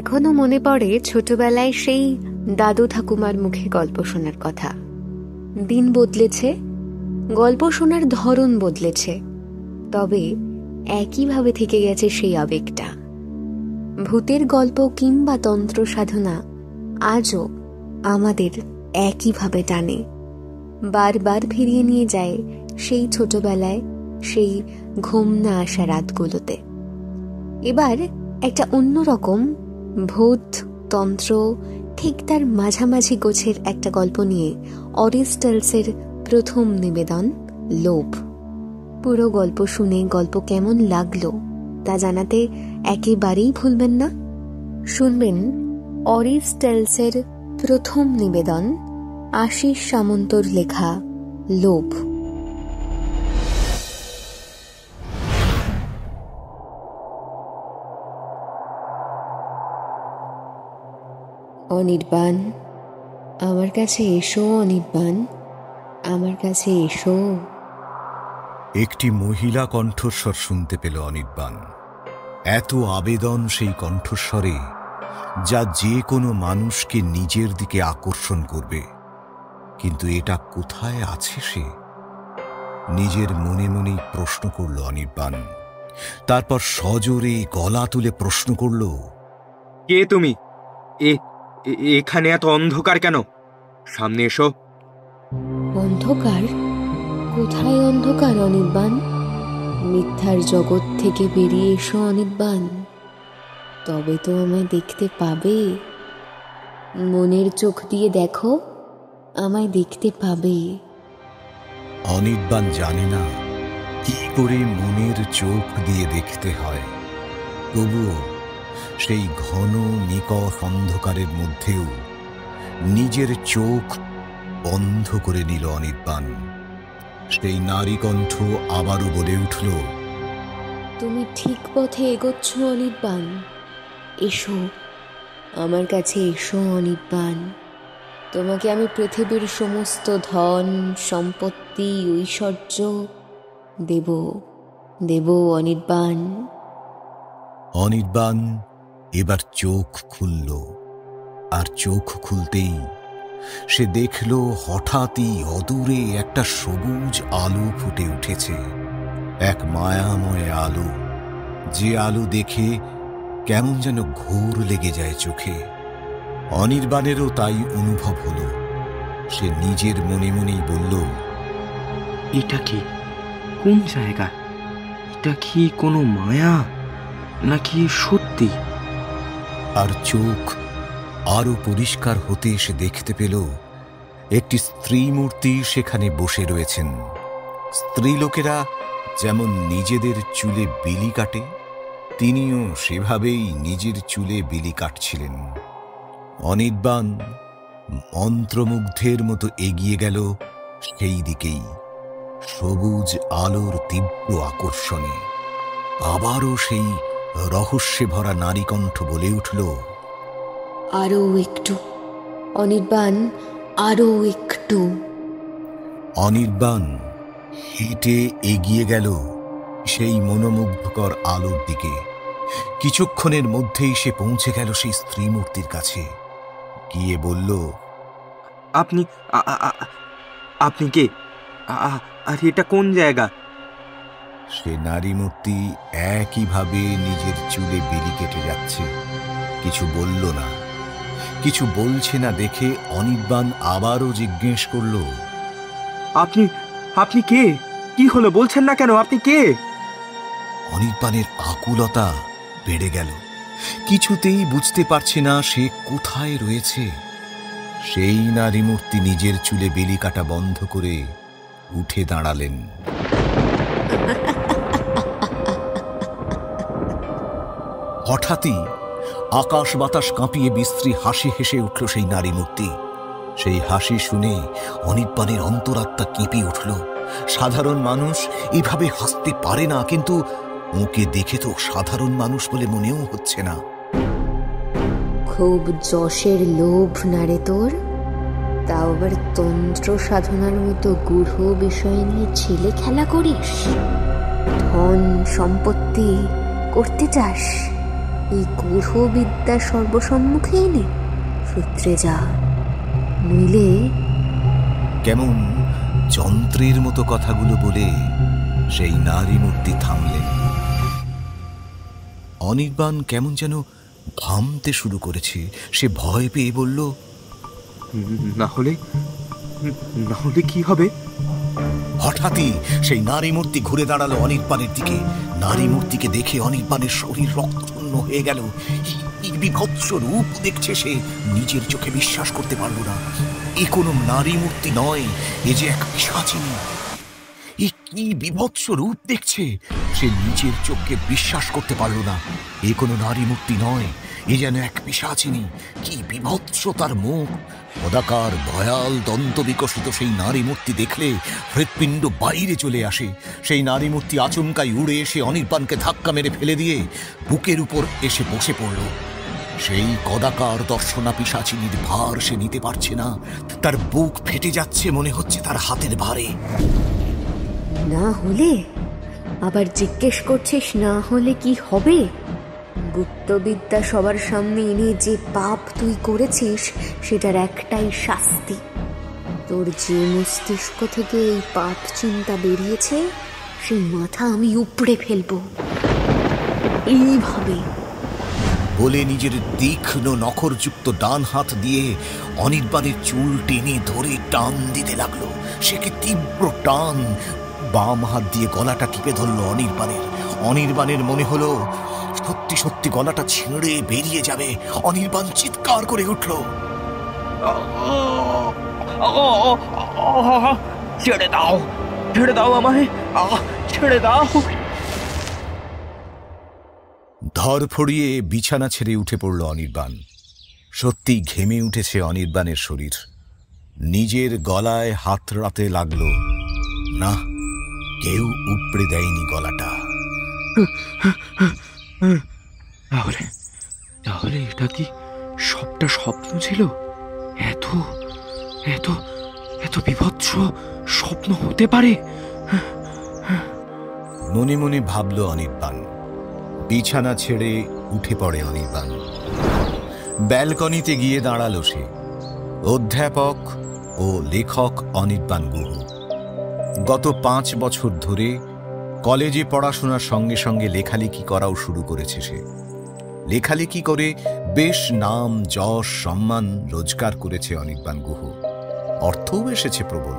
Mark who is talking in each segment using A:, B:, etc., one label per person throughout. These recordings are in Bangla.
A: এখনো মনে পড়ে ছোটবেলায় সেই দাদু ঠাকুমার মুখে গল্প শোনার কথা। দিন বদলেছে, গল্প শোনার ধরন বদলেছে, তবে একইভাবে থেকে গেছে সেই আবেগটা। ভূতের গল্প কিংবা তন্ত্র সাধনা আজও আমাদের একইভাবে টানে, বারবার ফিরিয়ে নিয়ে যায় সেই ছোটবেলায়, সেই ঘুম না আসা রাতগুলোতে। এবার একটা অন্যরকম ভূত তন্ত্র ঠিক তার মাঝামাঝি গোছের একটা গল্প নিয়ে অরিস্টলসের প্রথম নিবেদন লোভ। পুরো গল্প শুনে গল্প কেমন লাগলো তা জানাতে একেবারেই ভুলবেন না। শুনবেন অরিস্টলসের প্রথম নিবেদন আশিস সামন্তর লেখা লোভ। অনির্বাণ, আমার কাছে এসো। অনির্বাণ, আমার কাছে এসো।
B: একটি মহিলা কণ্ঠস্বর শুনতে পেল অনির্বাণ। এত আবেদন সেই কণ্ঠস্বরে, যা যে কোনো মানুষকে নিজের দিকে আকর্ষণ করবে। কিন্তু এটা কোথায় আছে সে? নিজের মনে মনেই প্রশ্ন করল অনির্বাণ। তারপর সজোরে গলা তুলে প্রশ্ন করল,
C: কে তুমি? এখানে এত অন্ধকার কেন? সামনে এসো।
A: অন্ধকার? কোথায় অন্ধকার অনির্বাণ? মিথ্যার জগৎ থেকে বেরিয়ে এসো অনির্বাণ, তবে তো আমায় দেখতে পাবে। মনের চোখ দিয়ে দেখো, আমায় দেখতে পাবে।
B: অনির্বাণ জানে না কি করে মনের চোখ দিয়ে দেখতে হয়, তবুও সেই ঘন নিকট অন্ধকারের মধ্যেও নিজের চোখ বন্ধ করে নিল অনির্বাণ। সেই নারী কণ্ঠ আবারও বলে উঠল,
A: তুমি ঠিক পথে এগোচ্ছ অনির্বাণ, এসো আমার কাছে এসো অনির্বাণ। তোমাকে আমি পৃথিবীর সমস্ত ধন সম্পত্তি ঐশ্বর্য দেব দেব অনির্বাণ।
B: অনির্বাণ এবার চোখ খুলল, আর চোখ খুলতেই সে দেখল হঠাৎই অদূরে একটা সবুজ আলো ফুটে উঠেছে। এক মায়াময় আলো, যে আলো দেখে কেমন যেন ঘোর লেগে যায় চোখে। অনির্বাণেরও তাই অনুভব হলো। সে নিজের মনে মনেই বলল,
C: এটা কি? কোন জায়গা? এটা কি কোনো মায়া নাকি সত্যি?
B: আর চোখ আরো পরিষ্কার হতে সে দেখতে পেল একটি স্ত্রী মূর্তি সেখানে বসে রয়েছেন। স্ত্রীলোকেরা যেমন নিজেদের চুলে বিলি কাটে, তিনিও সেভাবেই নিজের চুলে বিলি কাটছিলেন। অনির্বাণ মন্ত্রমুগ্ধের মতো এগিয়ে গেল সেই দিকেই, সবুজ আলোর তীব্র আকর্ষণে। আবারও সেই রহস্যে ভরা নারীকণ্ঠ বলে উঠল,
A: আরো একটু অনির্বাণ, আরো একটু।
B: অনির্বাণ হেঁটে এগিয়ে গেল সেই মনোমুগ্ধকর আলোর দিকে। কিছুক্ষণের মধ্যেই সে পৌঁছে গেল সেই স্ত্রী মূর্তির কাছে। গিয়ে বলল,
C: আপনি আপনি কে? আর এটা কোন জায়গা?
B: সে নারী মূর্তি একইভাবে নিজের চুলে বিলি কেটে যাচ্ছে। কিছু বলল না। কিছু বলছে না দেখে অনির্বাণ আবারও জিজ্ঞেস করল,
C: আপনি কে? কি হলো, বলছেন না কেন? আপনি কে?
B: অনির্বাণের আকুলতা বেড়ে গেল। কিছুতেই বুঝতে পারছে না সে কোথায় রয়েছে। সেই নারী মূর্তি নিজের চুলে বেলি কাটা বন্ধ করে উঠে দাঁড়ালেন। হঠাৎই আকাশ বাতাস কাঁপিয়ে বিশ্রী হাসি হেসে উঠল সেই নারী মূর্তি। সেই হাসি শুনে অনির্বাণের অন্তরাত্মা কেঁপে উঠল। সাধারণ মানুষ এভাবে হাসতে পারে না, কিন্তু ওকে দেখে তো সাধারণ মানুষ বলে মনেও হচ্ছে না।
A: খুব যশের লোভ না রে তোর? তাও আবার তন্ত্র সাধনার মতো গূঢ় বিষয় নিয়ে ছেলে খেলা করিস? ধন সম্পত্তি করতে চাস? এই গ্রহবিদ্যা সর্বসম্মুখে এনে সূত্রে যা, নইলে।
B: কেমন যন্ত্রের মতো কথাগুলো বলে সেই নারী মূর্তি থামলেন। অনির্বাণ কেমন যেন ঘামতে শুরু করেছে। সে ভয় পেয়ে বলল,
C: না হলে কি হবে?
B: হঠাৎই সেই নারী মূর্তি ঘুরে দাঁড়ালো অনির্বাণের দিকে। নারী মূর্তিকে দেখে অনির্বাণের শরীর রক্তশূন্য হয়ে গেল। এই বিভৎস রূপ দেখছে সে, নিজের চোখে বিশ্বাস করতে পারল না। এ কোনো নারী মূর্তি নয়, এ যে এক পিশাচিনী। এ কি বিভৎস রূপ দেখছে, সে নিজের চোখকে বিশ্বাস করতে পারল না। এ কোনো নারী মূর্তি নয়, এ যেন এক পিশাচিনী। কি বিভৎস তার মুখ! কদাকার ভয়াল দন্ত বিকশিত সেই নারী মূর্তি দেখলে হৃৎপিণ্ড বাইরে চলে আসে। সেই নারী মূর্তি আচমকাই উড়ে এসে অনির্বাণকে ধাক্কা মেরে ফেলে দিয়ে বুকের উপর এসে বসে পড়ল। সেই কদাকার দর্শনা পিশাচিনীর ভার সে নিতে পারছে না। তার বুক ফেটে যাচ্ছে, মনে হচ্ছে তার হাতের ভারে।
A: না হলে? আবার জিজ্ঞেস করছিস না হলে কি হবে? গুপ্তবিদ্যা সবার সামনে এনে যে পাপ তুই করেছিস, সেটার একটাই শাস্তি। তোর যে মস্তিষ্ক থেকে এই পাপ চিন্তা বেরিয়েছে, সেই মাথা আমি উপড়ে ফেলবো এইভাবে।
B: বলে নিজের তীক্ষ্ণ নখরযুক্ত ডান হাত দিয়ে অনির্বাণের চুল টেনে ধরে টান দিতে লাগলো। সে কি তীব্র টান! বাম হাত দিয়ে গলাটা টিপে ধরল অনির্বাণের। অনির্বাণের মনে হলো সত্যি সত্যি গলাটা ছিঁড়ে বেরিয়ে যাবে। অনির্বাণ চিৎকার করে উঠল,
C: ছেড়ে দাও, ছেড়ে দাও আমায়, ছেড়ে দাও।
B: ধরফড়িয়ে বিছানা ছেড়ে উঠে পড়ল অনির্বাণ। সত্যি ঘেমে উঠেছে অনির্বাণের শরীর। নিজের গলায় হাত রাতে লাগলো। না, কেউ উপড়ে দেয়নি গলাটা।
C: তাহলে এটা কি সবটা স্বপ্ন ছিল? এত এত এত বিভৎস স্বপ্ন হতে পারে?
B: মনে মনে ভাবল অনির্বাণ। বিছানা ছেড়ে উঠে পড়ে অনির্বাণ। ব্যালকনিতে গিয়ে দাঁড়ালো সে। অধ্যাপক ও লেখক অনির্বাণ গুহ। গত 5 বছর ধরে কলেজে পড়াশোনার সঙ্গে সঙ্গে লেখালেখি করাও শুরু করেছে সে। লেখালেখি করে বেশ নাম, যশ, সম্মান রোজগার করেছে অনির্বাণ গুহ। অর্থও এসেছে প্রবল।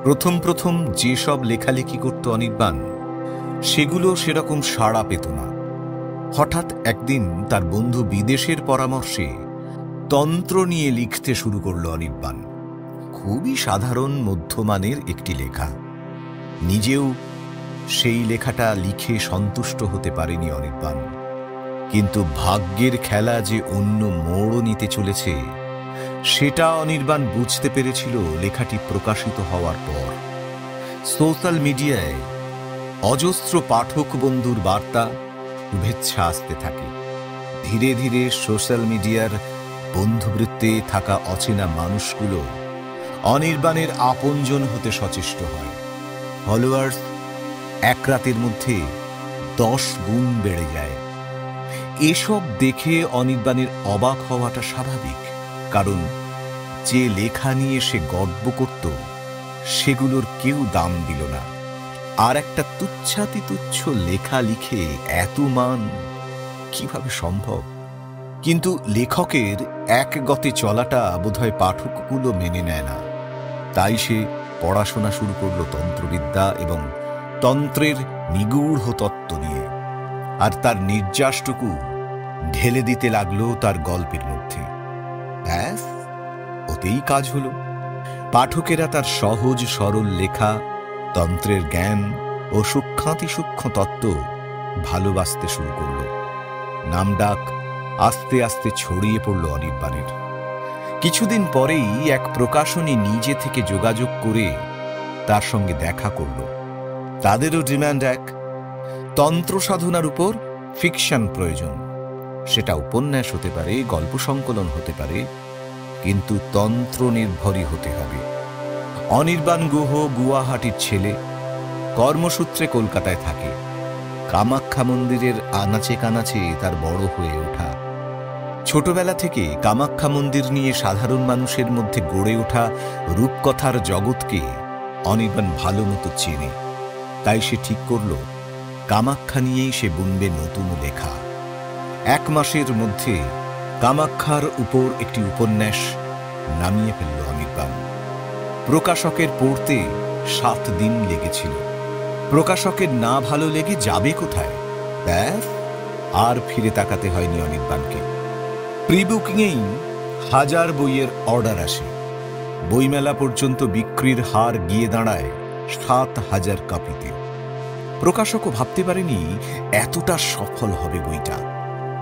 B: প্রথম প্রথম যেসব লেখালেখি করত অনির্বাণ, সেগুলো সেরকম সাড়া পেত না। হঠাৎ একদিন তার বন্ধু বিদেশের পরামর্শে তন্ত্র নিয়ে লিখতে শুরু করল অনির্বাণ। খুবই সাধারণ মধ্যমানের একটি লেখা। নিজেও সেই লেখাটা লিখে সন্তুষ্ট হতে পারেনি অনির্বাণ। কিন্তু ভাগ্যের খেলা যে অন্য মোড় নিতে চলেছে, সেটা অনির্বাণ বুঝতে পেরেছিল লেখাটি প্রকাশিত হওয়ার পর। সোশ্যাল মিডিয়ায় অজস্র পাঠক বন্ধুর বার্তা, শুভেচ্ছা আসতে থাকে। ধীরে ধীরে সোশ্যাল মিডিয়ার বন্ধুবৃত্তে থাকা অচেনা মানুষগুলো অনির্বাণের আপনজন হতে সচেষ্ট হয়। ফলোয়ার্স এক রাতের মধ্যে 10 গুণ বেড়ে যায়। এসব দেখে অনির্বাণের অবাক হওয়াটা স্বাভাবিক, কারণ যে লেখা নিয়ে সে গর্ব করত, সেগুলোর কেউ দাম দিল না। আর একটা তুচ্ছাতি তুচ্ছ লেখা লিখে এত মান কিভাবে সম্ভব? কিন্তু লেখকের এক গতে চলাটা বোধহয় পাঠকগুলো মেনে নেয় না। তাই সে পড়াশোনা শুরু করল তন্ত্রবিদ্যা এবং তন্ত্রের নিগূঢ় তত্ত্ব নিয়ে। আর তার নির্যাসটুকু ঢেলে দিতে লাগলো তার গল্পের মধ্যে। ব্যাস, ওতেই কাজ হলো। পাঠকেরা তার সহজ সরল লেখা, তন্ত্রের জ্ঞান ও সূক্ষ্মাতি সূক্ষ্ম তত্ত্ব ভালোবাসতে শুরু করল। নামডাক আস্তে আস্তে ছড়িয়ে পড়ল অনির্বাণের। কিছুদিন পরেই এক প্রকাশনী নিজে থেকে যোগাযোগ করে তার সঙ্গে দেখা করল। তাদেরও ডিমান্ড এক, তন্ত্র সাধনার উপর ফিকশন প্রয়োজন। সেটা উপন্যাস হতে পারে, গল্প সংকলন হতে পারে, কিন্তু তন্ত্র নির্ভরই হতে হবে। অনির্বাণ গুহ গুয়াহাটির ছেলে, কর্মসূত্রে কলকাতায় থাকে। কামাখ্যা মন্দিরের আনাচে কানাচে তার বড় হয়ে ওঠা। ছোটবেলা থেকে কামাখ্যা মন্দির নিয়ে সাধারণ মানুষের মধ্যে গড়ে ওঠা রূপকথার জগৎকে অনির্বাণ ভালো মতো চেনে। তাই সে ঠিক করল কামাখ্যা নিয়েই সে বুনবে নতুন লেখা। 1 মাসের মধ্যে কামাখ্যার উপর একটি উপন্যাস নামিয়ে ফেলল অনির্বাণ। প্রকাশকের পড়তে 7 দিন লেগেছিল। প্রকাশকের না ভালো লেগে যাবে কোথায়? ব্যাস, আর ফিরে তাকাতে হয়নি অনির্বাণকে। প্রি বুকিংয়েই 1000 বইয়ের অর্ডার আসে। বইমেলা পর্যন্ত বিক্রির হার গিয়ে দাঁড়ায় 7000 কপিতে। প্রকাশকও ভাবতে পারেনি এতটা সফল হবে বইটা।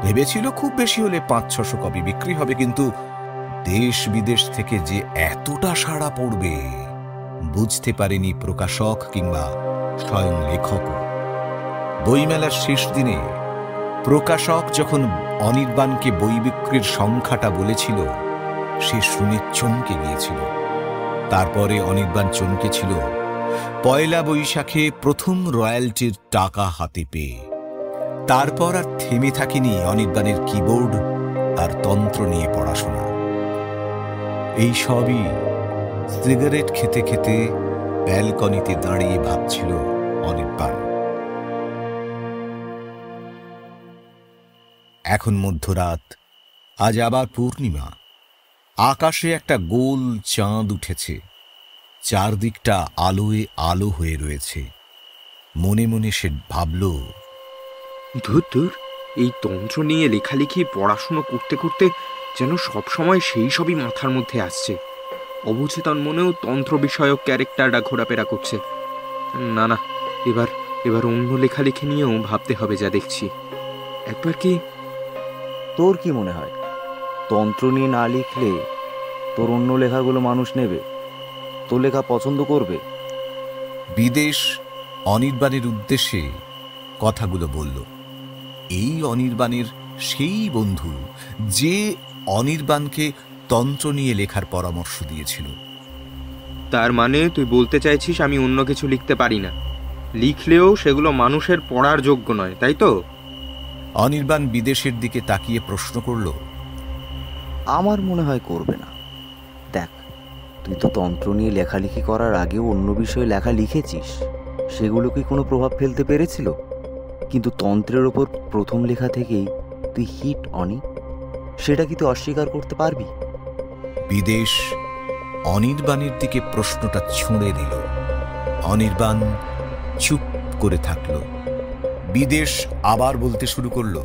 B: ভেবেছিল খুব বেশি হলে 500-600 কপি বিক্রি হবে, কিন্তু দেশ বিদেশ থেকে যে এতটা সাড়া পড়বে বুঝতে পারেনি প্রকাশক কিংবা স্বয়ং লেখকও। বইমেলার শেষ দিনে প্রকাশক যখন অনির্বাণকে বই বিক্রির সংখ্যাটা বলেছিল, সে শুনে চমকে গিয়েছিল। তারপরে অনির্বাণ চমকেছিল পয়লা বৈশাখে প্রথম রয়্যালটির টাকা হাতে পেয়ে। তারপর আর থেমে থাকেনি অনির্বাণের কিবোর্ড আর তন্ত্র নিয়ে পড়াশোনা। এই সবই সিগারেট খেতে খেতে ব্যালকনিতে দাঁড়িয়ে ভাবছিল অনির্বাণ। এখন মধ্যরাত, আজ আবার পূর্ণিমা। আকাশে একটা গোল চাঁদ উঠেছে, চারদিকটা আলোয় আলো হয়ে রয়েছে। মনে মনে সে ভাবল,
C: ধুর, এই তন্ত্র নিয়ে লেখালেখি পড়াশুনো করতে করতে যেন সবসময় সেই সবই মাথার মধ্যে আসছে। অবচেতন মনেও তন্ত্র বিষয়ক ক্যারেক্টাররা ঘোরাফেরা করছে। না, এবার অন্য লেখালেখি নিয়েও ভাবতে হবে যা দেখছি। একবার কি
D: তোর কি মনে হয়, তন্ত্র নিয়ে না লিখলে তোর অন্য লেখাগুলো মানুষ নেবে? তোর লেখা পছন্দ করবে?
B: বিদেশ অনির্বাণের উদ্দেশ্যে কথাগুলো বলল। এই অনির্বাণের সেই বন্ধু যে অনির্বাণকে তন্ত্র নিয়ে লেখার পরামর্শ দিয়েছিল।
C: তার মানে তুই বলতে চাইছিস আমি অন্য কিছু লিখতে পারি না, লিখলেও সেগুলো মানুষের পড়ার যোগ্য নয়, তাই তো?
B: অনির্বাণ বিদেশের দিকে তাকিয়ে প্রশ্ন করল।
D: আমার মনে হয় করবে না। দেখ, তুই তো তন্ত্র নিয়ে লেখালেখি করার আগেও অন্য বিষয়ে লেখা লিখেছিস, সেগুলো কি কোনো প্রভাব ফেলতে পেরেছিল? কিন্তু তন্ত্রের ওপর প্রথম লেখা থেকেই তুই হিট অনি, সেটা কি তুই অস্বীকার করতে পারবি?
B: বিদেশ অনির্বাণের দিকে প্রশ্নটা ছুঁড়ে দিল। অনির্বাণ চুপ করে থাকল। বিদেশ আবার বলতে শুরু করলো,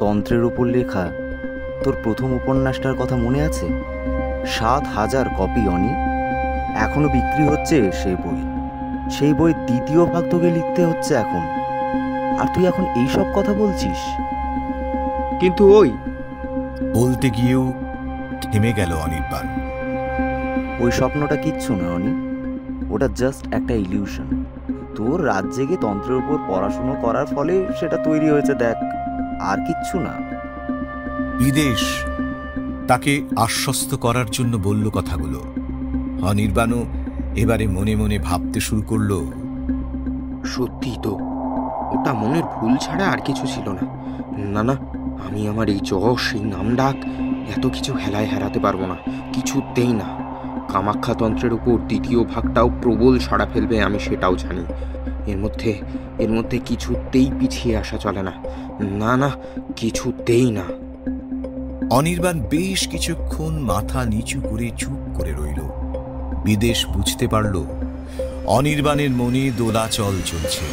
D: তন্ত্রের উপর লেখা তোর প্রথম উপন্যাসটার কথা মনে আছে? 7000 কপি অনি, এখনো বিক্রি হচ্ছে সেই বই 2য় ভাগ তোকে লিখতে হচ্ছে এখন, আর তুই এখন এইসব কথা বলছিস?
C: কিন্তু ওই
B: বলতে গিয়েও থেমে গেল অনির্বাণ।
D: ওই স্বপ্নটা কিচ্ছু না অনি, ওটা জাস্ট একটা ইলিউশন। তোর রাত জেগে তন্ত্রের উপর পড়াশুনো করার ফলে সেটা তৈরি হয়েছে, দেখ, আর কিচ্ছু না।
B: বিদেশ তাকে আশ্বস্ত করার জন্য বলল কথাগুলো। অনির্বাণও এবারে মনে মনে ভাবতে শুরু করল,
C: সত্যি তো, ওটা মনের ভুল ছাড়া আর কিছু ছিল না। না, আমি আমার এই যশ, এই নামডাক, এত কিছু হেলায় হারাতে পারবো না, কিছুতেই না। কামাখ্যা তন্ত্রের উপর 2য় ভাগটাও প্রবল সাড়া ফেলবে, আমি সেটাও জানি। এর মধ্যে কিছুতেই পিছিয়ে আসা চলে না। না, কিছুতেই না।
B: অনির্বাণ বেশ কিছুক্ষণ মাথা নিচু করে চুপ করে রইল। বিদেশ বুঝতে পারল অনির্বাণের মনে দোলাচল চলছে,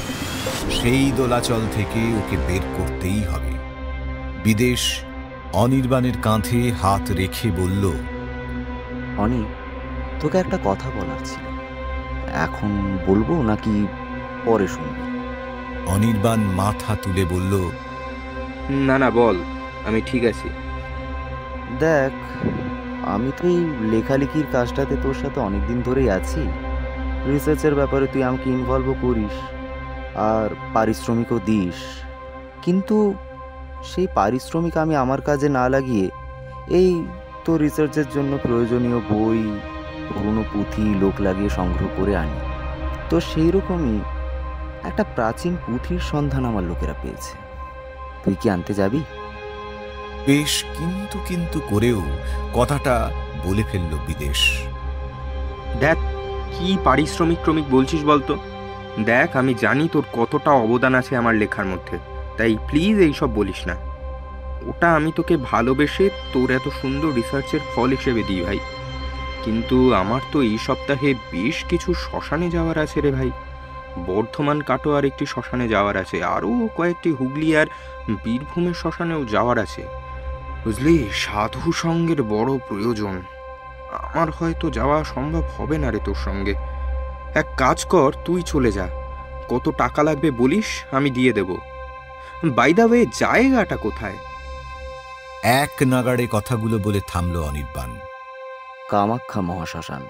B: সেই দোলাচল থেকে ওকে বের করতেই হবে। বিদেশ অনির্বাণের কাঁধে হাত রেখে বলল,
D: অনি, তোকে একটা কথা বলার ছিল, এখন বলবো নাকি পরে শুনবি?
B: অনির্বাণ মাথা তুলে বলল,
C: না, বল, আমি ঠিক আছি।
D: দেখ, আমি তো এই লেখালেখির কাজটাতে তোর সাথে অনেকদিন ধরেই আছি। রিসার্চের ব্যাপারে তুই আমাকে ইনভলভও করিস আর পারিশ্রমিকও দিস, কিন্তু সেই পারিশ্রমিক আমি আমার কাজে না লাগিয়ে এই তোর রিসার্চের জন্য প্রয়োজনীয় বই, পুরনো পুঁথি লোক লাগিয়ে সংগ্রহ করে আনি। তো সেই রকমই একটা প্রাচীন পুঁথির সন্ধান আমার লোকেরা পেয়েছে। তুই কি আনতে যাবি?
B: বেশ কিন্তু কিন্তু করেও কথাটা বলে ফেলল বিদেশ।
C: দেখ, কি পারিশ্রমিক বলছিস বলতো? দেখ, আমি জানি তোর কতটা অবদান আছে আমার লেখার মধ্যে, তাই প্লিজ এইসব বলিস না। ওটা আমি তোকে ভালোবেসে তোর এত সুন্দর রিসার্চের ফল হিসেবে দিই ভাই। কিন্তু আমার তো এই সপ্তাহে বেশ কিছু শ্মশানে যাওয়ার আছে রে ভাই। বর্ধমান কাটোয়ার একটি শ্মশানে যাওয়ার আছে, আরও কয়েকটি হুগলি আর বীরভূমের শ্মশানেও যাওয়ার আছে। বুঝলি, সাধু সঙ্গের বড় প্রয়োজন। আমার হয়তো যাওয়া সম্ভব হবে না রে তোর সঙ্গে। এক কাজ কর, তুই চলে যা। কত টাকা লাগবে বলিস, আমি দিয়ে দেব। বাই দ্য ওয়ে, জায়গাটা কোথায়?
B: এক নাগাড়ে কথাগুলো বলে থামল অনির্বাণ।
D: কামাখ্যা মহাশ্মশান।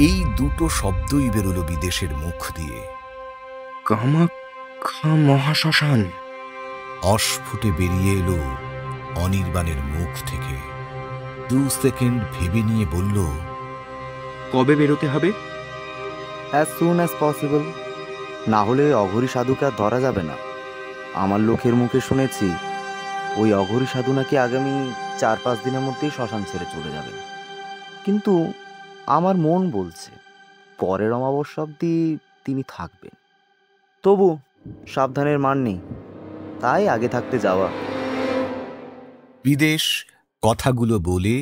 B: এই দুটো শব্দই বেরোলো বিদেশের মুখ দিয়ে।
C: কামাখ্যা মহাশ্মশান।
B: অস্ফুটে বেরিয়ে এলো অনির্বাণের মুখ থেকে। 2 সেকেন্ড ভেবে নিয়ে বলল,
C: কবে বেরোতে হবে?
D: As soon as possible. না হলে অঘরী সাধুকে আর ধরা যাবে না। আমার লোকের মুখে শুনেছি ওই অঘরী সাধু নাকি আগামী 4-5 দিনের মধ্যেই শ্মশান ছেড়ে চলে যাবে। কিন্তু আমার মন বলছে পরের অমাবস্যা অবধি তিনি থাকবেন। তবু সাবধানের মান নেই, তাই আগে থাকতে যাওয়া।
B: বিদেশ কথাগুলো বলে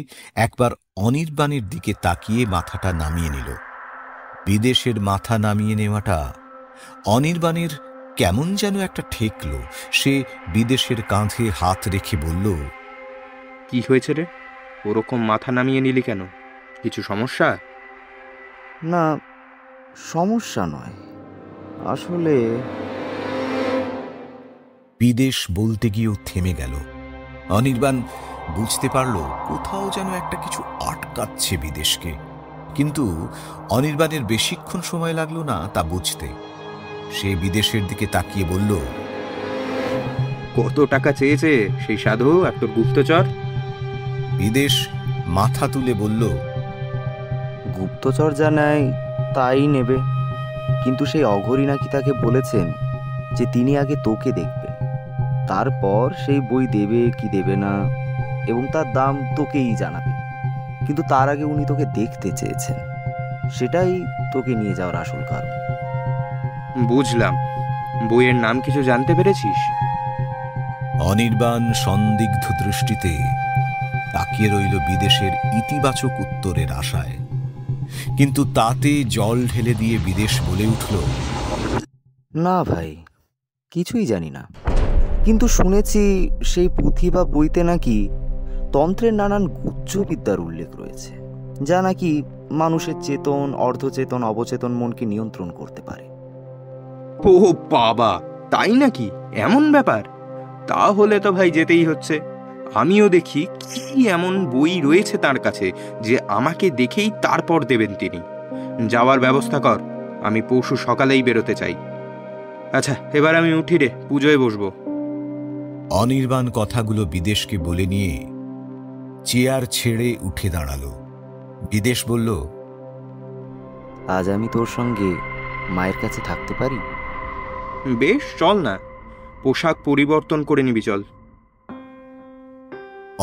B: একবার অনির্বাণের দিকে তাকিয়ে মাথাটা নামিয়ে নিল। বিদেশের মাথা নামিয়ে নেওয়াটা অনির্বাণের কেমন যেন একটা ঠেকল। সে বিদেশের কাঁধে হাত রেখে বলল,
C: কি হয়েছে রে? ওরকম মাথা নামিয়ে নিলি কেন? কিছু সমস্যা?
D: না, সমস্যা নয়, আসলে।
B: বিদেশ বলতে গিয়েও থেমে গেল। অনির্বাণ বুঝতে পারল কোথাও যেন একটা কিছু আটকাচ্ছে বিদেশকে। কিন্তু অনির্বাণের বেশিক্ষণ সময় লাগলো না তা বুঝতে। সে বিদেশের দিকে তাকিয়ে বলল,
C: কত টাকা চেয়েছে সেই সাধু আর তোর গুপ্তচর?
B: বিদেশ মাথা তুলে বলল,
D: গুপ্তচর যা নেয় তাই নেবে। কিন্তু সেই অঘরী নাকি তাকে বলেছেন যে তিনি আগে তোকে দেখবেন, তারপর সেই বই দেবে কি দেবে না এবং তার দাম তোকেই জানাবে। কিন্তু তার আগে উনি তোকে দেখতে চেয়েছেন, সেটাই তোকে নিয়ে যাওয়ার আসল কারণ।
C: বুঝলাম। বইয়ের নাম কিছু জানতে পেরেছিস?
B: অনির্বাণ সন্দিগ্ধ দৃষ্টিতে তাকিয়ে রইল বিদেশের ইতিবাচক উত্তরের আশায়। কিন্তু তাতে জল ঢেলে দিয়ে বিদেশ বলে উঠল,
D: না ভাই, কিছুই জানি না। কিন্তু শুনেছি সেই পুঁথি বা বইতে নাকি তন্ত্রের নানান গুহ্যবিদ্যার উল্লেখ রয়েছে, যা নাকি মানুষের চেতন, অর্ধচেতন, অবচেতন মনকে নিয়ন্ত্রণ করতে পারে।
C: ও বাবা, তাই নাকি? এমন ব্যাপার? তাহলে তো ভাই যেতেই হচ্ছে। আমিও দেখি কি এমন বই রয়েছে তার কাছে যে আমাকে দেখেই তারপর দেবেন তিনি। যাওয়ার ব্যবস্থা কর, আমি পরশু সকালেই বেরোতে চাই। আচ্ছা, এবার আমি উঠি রে, পুজোয় বসবো।
B: অনির্বাণ কথাগুলো বিদেশকে বলে নিয়ে চেয়ার ছেড়ে উঠে দাঁড়ালো। বিদেশ বলল,
D: আজ আমি তোর সঙ্গে মায়ের কাছে থাকতে পারি?
C: বেশ, চল না, পোশাক পরিবর্তন করে নিবি, চল।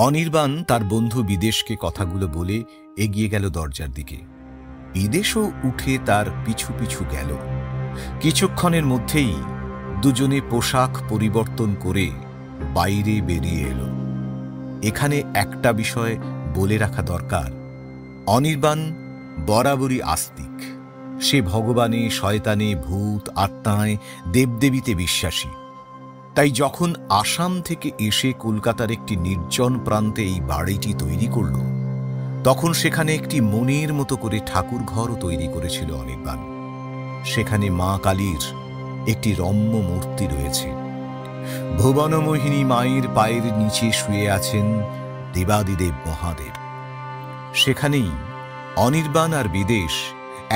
B: অনির্বাণ তার বন্ধু বিদেশকে কথাগুলো বলে এগিয়ে গেল দরজার দিকে। বিদেশও উঠে তার পিছু পিছু গেল। কিছুক্ষণের মধ্যেই দুজনে পোশাক পরিবর্তন করে বাইরে বেরিয়ে এলো। এখানে একটা বিষয় বলে রাখা দরকার, অনির্বাণ বরাবরই আস্তিক। সে ভগবানে, শয়তানে, ভূত, আত্মায়, দেবদেবীতে বিশ্বাসী। তাই যখন আসাম থেকে এসে কলকাতার একটি নির্জন প্রান্তে এই বাড়িটি তৈরি করল, তখন সেখানে একটি মনের মতো করে ঠাকুর ঘরও তৈরি করেছিল অনির্বাণ। সেখানে মা কালীর একটি রম্য মূর্তি রয়েছে। ভুবনমোহিনী মায়ের পায়ের নিচে শুয়ে আছেন দেবাদিদেব মহাদেব। সেখানেই অনির্বাণ আর বিদেশ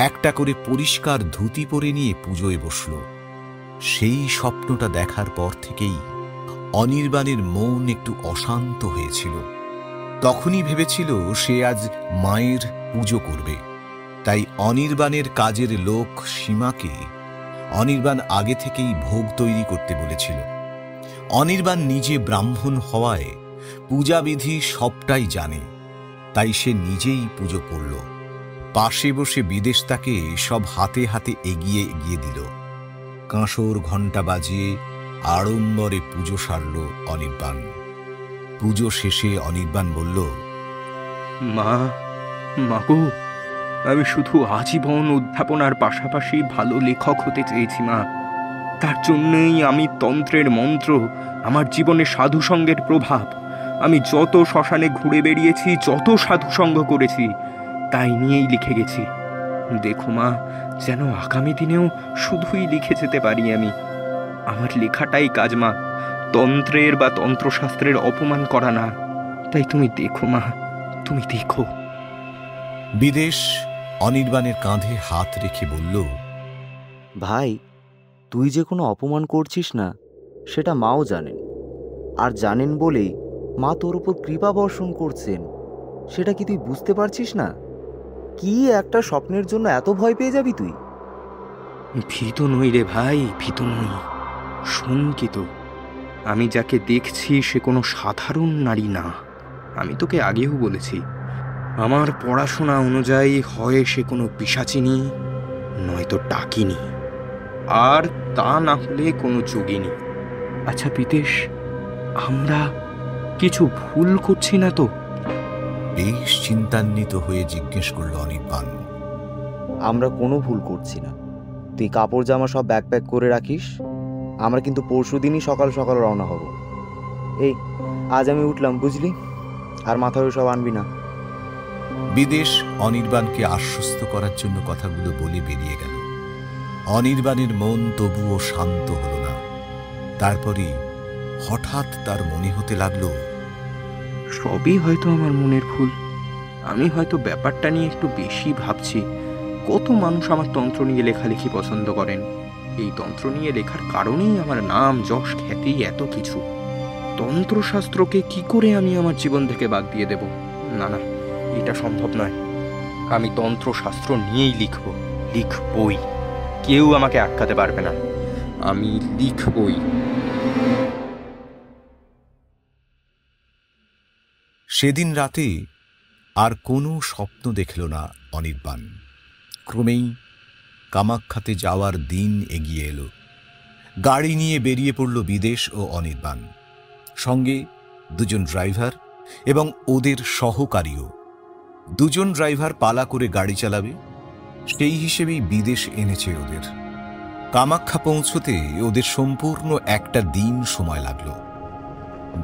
B: একটা করে পরিষ্কার ধুতি পরে নিয়ে পুজোয় বসল। সেই স্বপ্নটা দেখার পর থেকেই অনির্বাণের মন একটু অশান্ত হয়েছিল। তখনই ভেবেছিল সে আজ মায়ের পুজো করবে। তাই অনির্বাণের কাজের লোক সীমাকে অনির্বাণ আগে থেকেই ভোগ তৈরি করতে বলেছিল। অনির্বাণ নিজে ব্রাহ্মণ হওয়ায় পূজাবিধি সবটাই জানে, তাই সে নিজেই পুজো করল। পাশে বসে বিদেশ তাকে সব হাতে হাতে এগিয়ে এগিয়ে দিল। কাঁসর ঘণ্টা বাজিয়ে আড়ম্বরে পুজো সারল অনির্বাণ। পুজো শেষে অনির্বাণ বলল,
C: মাগো, আমি শুধু আজীবন অধ্যাপনার পাশাপাশি ভালো লেখক হতে চেয়েছি মা। তার জন্যই আমি তন্ত্রের মন্ত্র, আমার জীবনে সাধুসঙ্গের প্রভাব, আমি যত শ্মশানে ঘুরে বেরিয়েছি, যত সাধুসঙ্গ করেছি, তাই নিয়েই লিখে গেছি। দেখো মা, যেন আগামী দিনেও শুধুই লিখে যেতে পারি আমি। আমার লেখাটাই কাজ মা, তন্ত্রের বা তন্ত্রশাস্ত্রের অপমান করা না। তাই তুমি দেখো মা, তুমি দেখো।
B: বিদেশ অনির্বাণের কাঁধে হাত রেখে বলল,
D: ভাই, তুই যে কোনো অপমান করছিস না সেটা মাও জানেন, আর জানেন বলেই মা তোর উপর কৃপা বর্ষণ করছেন। সেটা কি তুই বুঝতে পারছিস না? কি একটা স্বপ্নের জন্য এত ভয় পেয়ে যাবি তুই?
C: ভীত নই রে ভাই, ভীত নই, শঙ্কিত। আমি যাকে দেখছি সে কোনো সাধারণ নারী না। আমি তোকে আগেও বলেছি, আমার পড়াশোনা অনুযায়ী হয় সে কোনো পিশাচিনী, নয়তো ডাকিনী, আর তা না হলে কোনো যোগিনী। আচ্ছা বিদেশ, আমরা কিছু ভুল করছি না তো?
B: বেশ চিন্তান্বিত হয়ে জিজ্ঞেস করল অনির্বাণ।
D: আমরা কোনো ভুল করছি না। তুই কাপড় জামা সব ব্যাগ করে রাখিস। আমরা কিন্তু পরশু দিনই সকাল সকাল রওনা হব। এই আজ আমি উঠলাম, বুঝলি? আর মাথায় সব আনবি না।
B: বিদেশ অনির্বাণকে আশ্বস্ত করার জন্য কথাগুলো বলে বেরিয়ে গেল। অনির্বাণের মন তবুও শান্ত হল না। তারপরে হঠাৎ তার মনে হতে লাগলো,
C: সবই হয়তো আমার মনের ভুল। আমি হয়তো ব্যাপারটা নিয়ে একটু বেশি ভাবছি। কত মানুষ আমার তন্ত্র নিয়ে লেখালেখি পছন্দ করেন। এই তন্ত্র নিয়ে লেখার কারণেই আমার নাম, যশ, খ্যাতি, এত কিছু। তন্ত্রশাস্ত্রকে কি করে আমি আমার জীবন থেকে বাদ দিয়ে দেব? না না, এটা সম্ভব নয়। আমি তন্ত্রশাস্ত্র নিয়েই লিখবই। কেউ আমাকে আটকাতে পারবে না। আমি লিখবই।
B: সেদিন রাতে আর কোনো স্বপ্ন দেখল না অনির্বাণ। ক্রমেই কামাখ্যাতে যাওয়ার দিন এগিয়ে এলো। গাড়ি নিয়ে বেরিয়ে পড়ল বিদেশ ও অনির্বাণ। সঙ্গে দুজন ড্রাইভার এবং ওদের সহকারীও। দুজন ড্রাইভার পালা করে গাড়ি চালাবে, সেই হিসেবেই বিদেশ এনেছে ওদের। কামাখ্যা পৌঁছতে ওদের সম্পূর্ণ একটা দিন সময় লাগলো।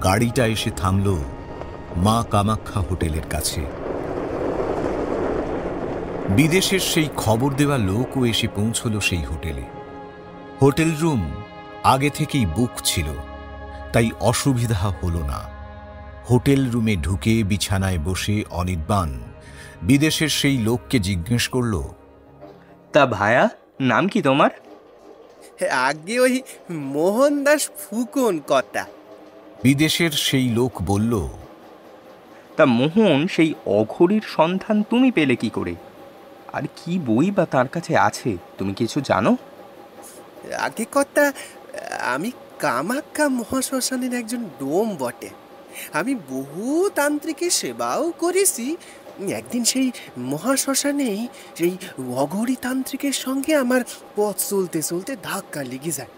B: গাড়িটা এসে থামল মা কামাখ্যা হোটেলের কাছে। বিদেশের সেই খবর দেওয়া লোকও এসে পৌঁছল সেই হোটেলে। হোটেল রুম আগে থেকেই বুক ছিল, তাই অসুবিধা হলো না। হোটেল রুমে ঢুকে বিছানায় বসে অনির্বাণ বিদেশের সেই লোককে জিজ্ঞেস করল,
C: তা ভায়া, নাম কি তোমার?
E: আগে ওই মোহনদাস ফুকন কথা।
B: বিদেশের সেই লোক বলল,
C: তা মোহন সেই অঘরীর সন্ধান তুমি পেলে কি করে? আর কি বই বা তার কাছে আছে, তুমি কিছু জানো?
E: আগে কথা, আমি কামাখ্যা মহাশ্মশানের একজন ডোম বটে। আমি বহু তান্ত্রিকের সেবাও করেছি। একদিন সেই মহাশ্মশানেই সেই অঘরী তান্ত্রিকের সঙ্গে আমার পথ চলতে চলতে ধাক্কা লেগে যায়।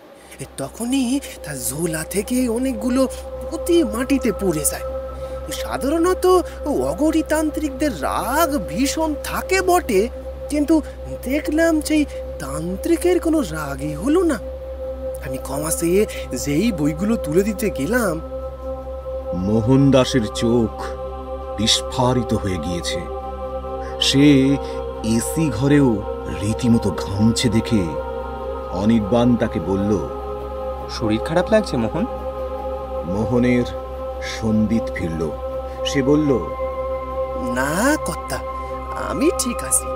E: তখনই তার ঝোলা থেকে অনেকগুলো পুঁতি মাটিতে পড়ে যায়। সাধারণত অঘরী তান্ত্রিকদের রাগ ভীষণ থাকে বটে, কিন্তু দেখলাম সেই তান্ত্রিকের কোনো রাগই হলো না। আমি ক্ষমা চেয়ে যেই বইগুলো তুলে দিতে গেলাম,
B: মোহনদাসের চোখ বিস্ফারিত হয়ে গিয়েছে। সে এসি ঘরেও রীতিমতো ঘামছে দেখে অনির্বাণ তাকে বলল,
C: শরীর খারাপ লাগছে মোহন?
B: মোহনের সম্বিত ফিরল। সে বলল,
E: না কর্তা, আমি ঠিক আছি।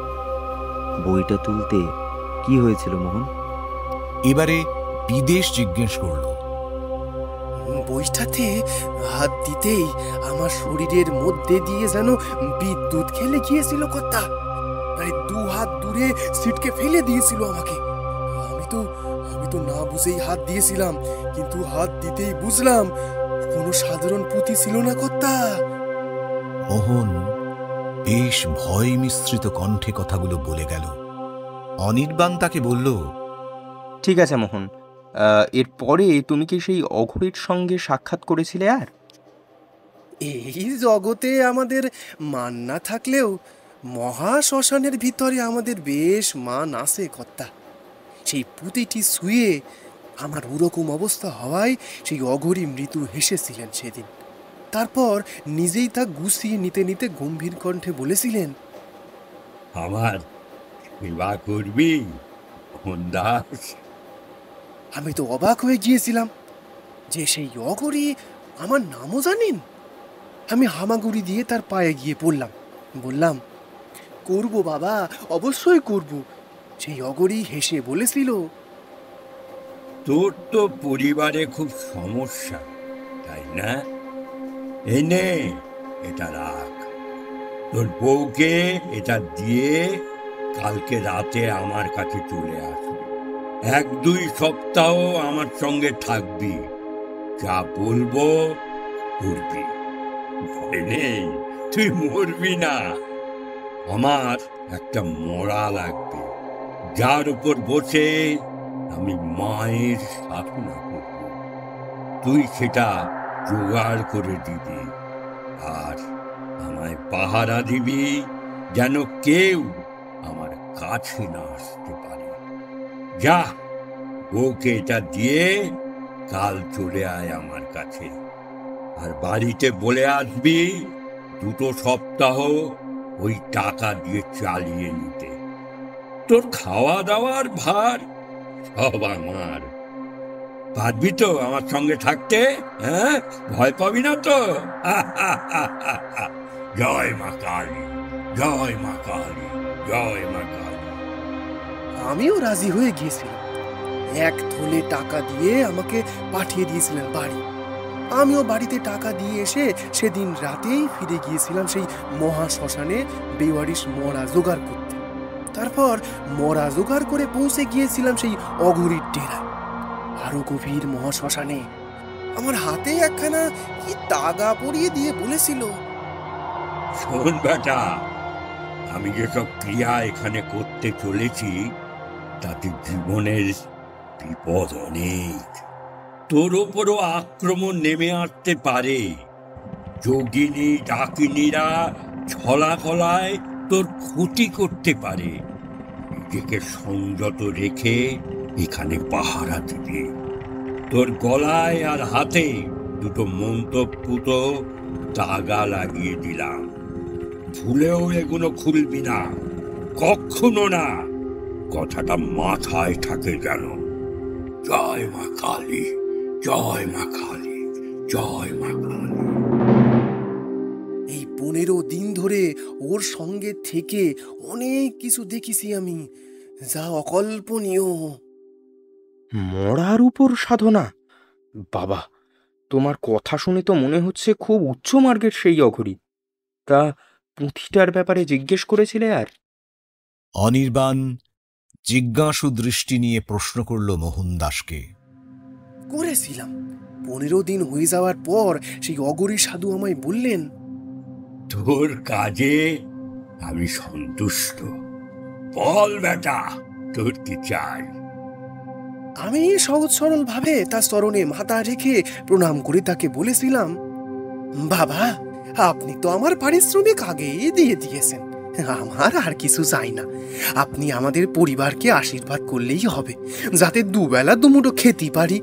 D: বইটা তুলতে কি হয়েছিল মোহন?
B: এবারে বিদেশ জিজ্ঞেস করল,
E: বইটাতে হাত দিতেই আমার শরীরের মধ্যে দিয়ে যেন বিদ্যুৎ খেলে গিয়েছিল কর্তা। প্রায় 2 হাত দূরে সিটকে ফেলে দিয়েছিল আমাকে। আমি আমি তো না বুঝেই হাত দিয়েছিলাম, কিন্তু হাত দিতেই বুঝলাম কোনো সাধারণ পুঁতি ছিল না কর্তা।
B: মোহন বেশ ভয় মিশ্রিত কণ্ঠে কথাগুলো বলে গেল। অনির্বাণ তাকে বলল,
C: ঠিক আছে মোহন, এরপরে তুমি কি সেই অঘরীর সঙ্গে সাক্ষাৎ করেছিলে? আর
E: এই জগতে আমাদের মান না থাকলেও মহা শ্মশানের ভিতরে আমাদের বেশ মান আছে কর্তা। সেই পুঁতিটি ছুঁয়ে আমার ওরকম অবস্থা হওয়ায় সেই অঘরী মৃত্যু হেসেছিলেন সেদিন। তারপর নিজেই তা গুছিয়ে নিতে নিতে গম্ভীর কণ্ঠে বলেছিলেন,
F: আমার সেবা করবি মোহন দাস?
E: আমি তো অবাক হয়ে গিয়েছিলাম যে সেই অঘরী আমার নামও জানেন। আমি হামাগুড়ি দিয়ে তার পায়ে গিয়ে পড়লাম, বললাম, করব বাবা, অবশ্যই করব। সেই অঘরী হেসে বলেছিল,
F: তোর তো পরিবারে খুব সমস্যা, তাই না? এই নে, এটা রাখ। তোর বউকে এটা দিয়ে কালকে রাতে আমার কাছে চলে আসবি। 1-2 সপ্তাহ আমার সঙ্গে থাকবি, যা বলবো করবি। ভয় নেই, তুই মরবি না। আমার একটা মরা লাগবে, যার উপর বসে আমি মায়ের সাধনা করব। তুই সেটা জোগাড় করে দিবি, আর আমায় পাহারা দিবি যেন কেউ আমার কাছে না আসতে পারে। যা, বউকে এটা দিয়ে কাল চলে আয় আমার কাছে, আর বাড়িতে বলে আসবি 2 সপ্তাহ ওই টাকা দিয়ে চালিয়ে নিতে। তোর খাওয়া দাওয়ার ভার সব আমার। পারবি তো আমার সঙ্গে থাকতে? হ্যাঁ, ভয় পাবি না তো? জয় মা কালী, জয় মা কালী, জয় মা কালী।
E: আমিও রাজি হয়ে গিয়েছিলাম। 1 থলে টাকা দিয়ে আমাকে পাঠিয়ে দিয়েছিলেন বাড়ি। আমিও বাড়িতে টাকা দিয়ে এসে সেদিন রাতেই ফিরে গিয়েছিলাম সেই মহা শ্মশানে বেওয়ারিশ মরা জোগাড় করতে। তারপর মরা জোগাড় করে পৌঁছে গিয়েছিলাম সেই অঘরীর ডেরায়, আরো গভীর মহা শ্মশানে। আমার হাতে একখানা কি তাগা পরিয়ে দিয়ে বলেছিল,
F: শোন বেটা, আমি যেসব ক্রিয়া এখানে করতে চলেছি তাতে জীবনের বিপদ অনেক। তোর ওপরও আক্রমণ নেমে আসতে পারে। যোগিনী ডাকিনীরা ছলা কলায় তোর ক্ষতি করতে পারে। নিজেকে সংযত রেখে এখানে পাহারা দিবি। তোর গলায় আর হাতে 2 মন্তব্যুত তাগা লাগিয়ে দিলাম। ভুলেও এগুলো খুলবি না, কখনো না। কথাটা মাথায় থাকে যেন। জয় মা কালী, জয় মা কালী, জয় মা কালী।
E: এই 15 দিন ধরে ওর সঙ্গে থেকে অনেক কিছু দেখেছি আমি, যা অকল্পনীয়।
C: মরার উপর সাধনা? বাবা, তোমার কথা শুনে তো মনে হচ্ছে খুব উচ্চ মার্গের সেই অঘরী। তা পুঁথিটার ব্যাপারে জিজ্ঞেস করেছিলে? আর
B: অনির্বাণ জিজ্ঞাসু দৃষ্টি নিয়ে প্রশ্ন করল মোহন দাসকে।
E: করেছিলাম। 15 দিন হয়ে যাওয়ার পর সেই অঘরী সাধু আমায় বললেন,
F: তোর কাজে আমি সন্তুষ্ট। বল বেটা, তোর কি চাই?
E: আমি সহজ সরল ভাবে তার চরণে মাথা রেখে প্রণাম করে তাকে বলেছিলাম, বাবা, আপনি তো আমার পারিশ্রমিক আগেই দিয়ে দিয়েছেন, আমার আর কিছু চাই না। আপনি আমাদের পরিবারকে আশীর্বাদ করলেই হবে, যাতে 2 বেলা 2 মুঠো খেতে পারি।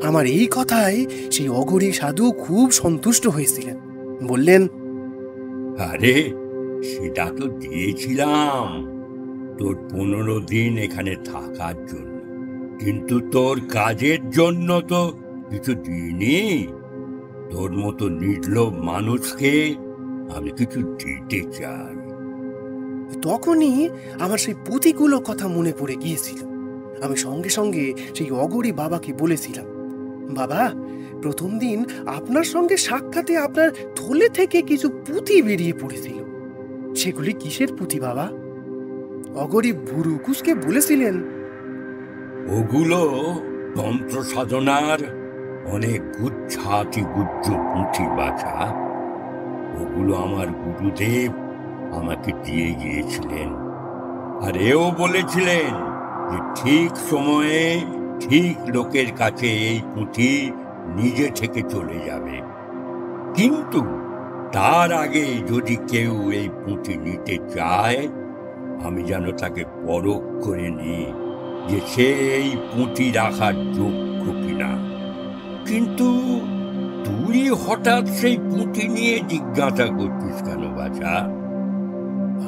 E: আমার এই কথায় সেই অঘরী সাধু খুব সন্তুষ্ট হয়েছিলেন। বললেন,
F: আরে সেটা তো দিয়েছিলাম তোর 15 দিন এখানে থাকার জন্য, কিন্তু তোর কাজের জন্য তো কিছু দিইনি। তোর মতো নির্লোভ মানুষকে আমি কিছু দিতে চাই।
E: তখনই আমার সেই পুঁথিগুলো কথা মনে পড়ে গিয়েছিল। আমি সঙ্গে সঙ্গে সেই অঘরী বাবাকে বলেছিলাম, বাবা, প্রথম দিন আপনার সঙ্গে সাক্ষাতে আপনার থলে থেকে কিছু পুঁথি বেরিয়ে পড়েছিল। সেগুলি কিসের পুঁথি বাবা? অঘরী ভুরু কুঁচকে বলেছিলেন,
F: ওগুলো তন্ত্র সাধনার অনেক গুচ্ছাতি গুজ্জ পুঁথি বাছা। ওগুলো আমার গুরুদেব আমাকে দিয়ে গিয়েছিলেন, আর এও বলেছিলেন যে ঠিক সময়ে ঠিক লোকের কাছে এই পুঁথি নিজে থেকে চলে যাবে। কিন্তু তার আগে যদি কেউ এই পুঁথি নিতে চায়, আমি যেন তাকে পরখ করে নিই যে সে এই পুঁথি রাখার যোগ্য কিনা। কিন্তু তুই হঠাৎ সেই পুঁথি নিয়ে জিজ্ঞাসা করছিস কেন বাছা?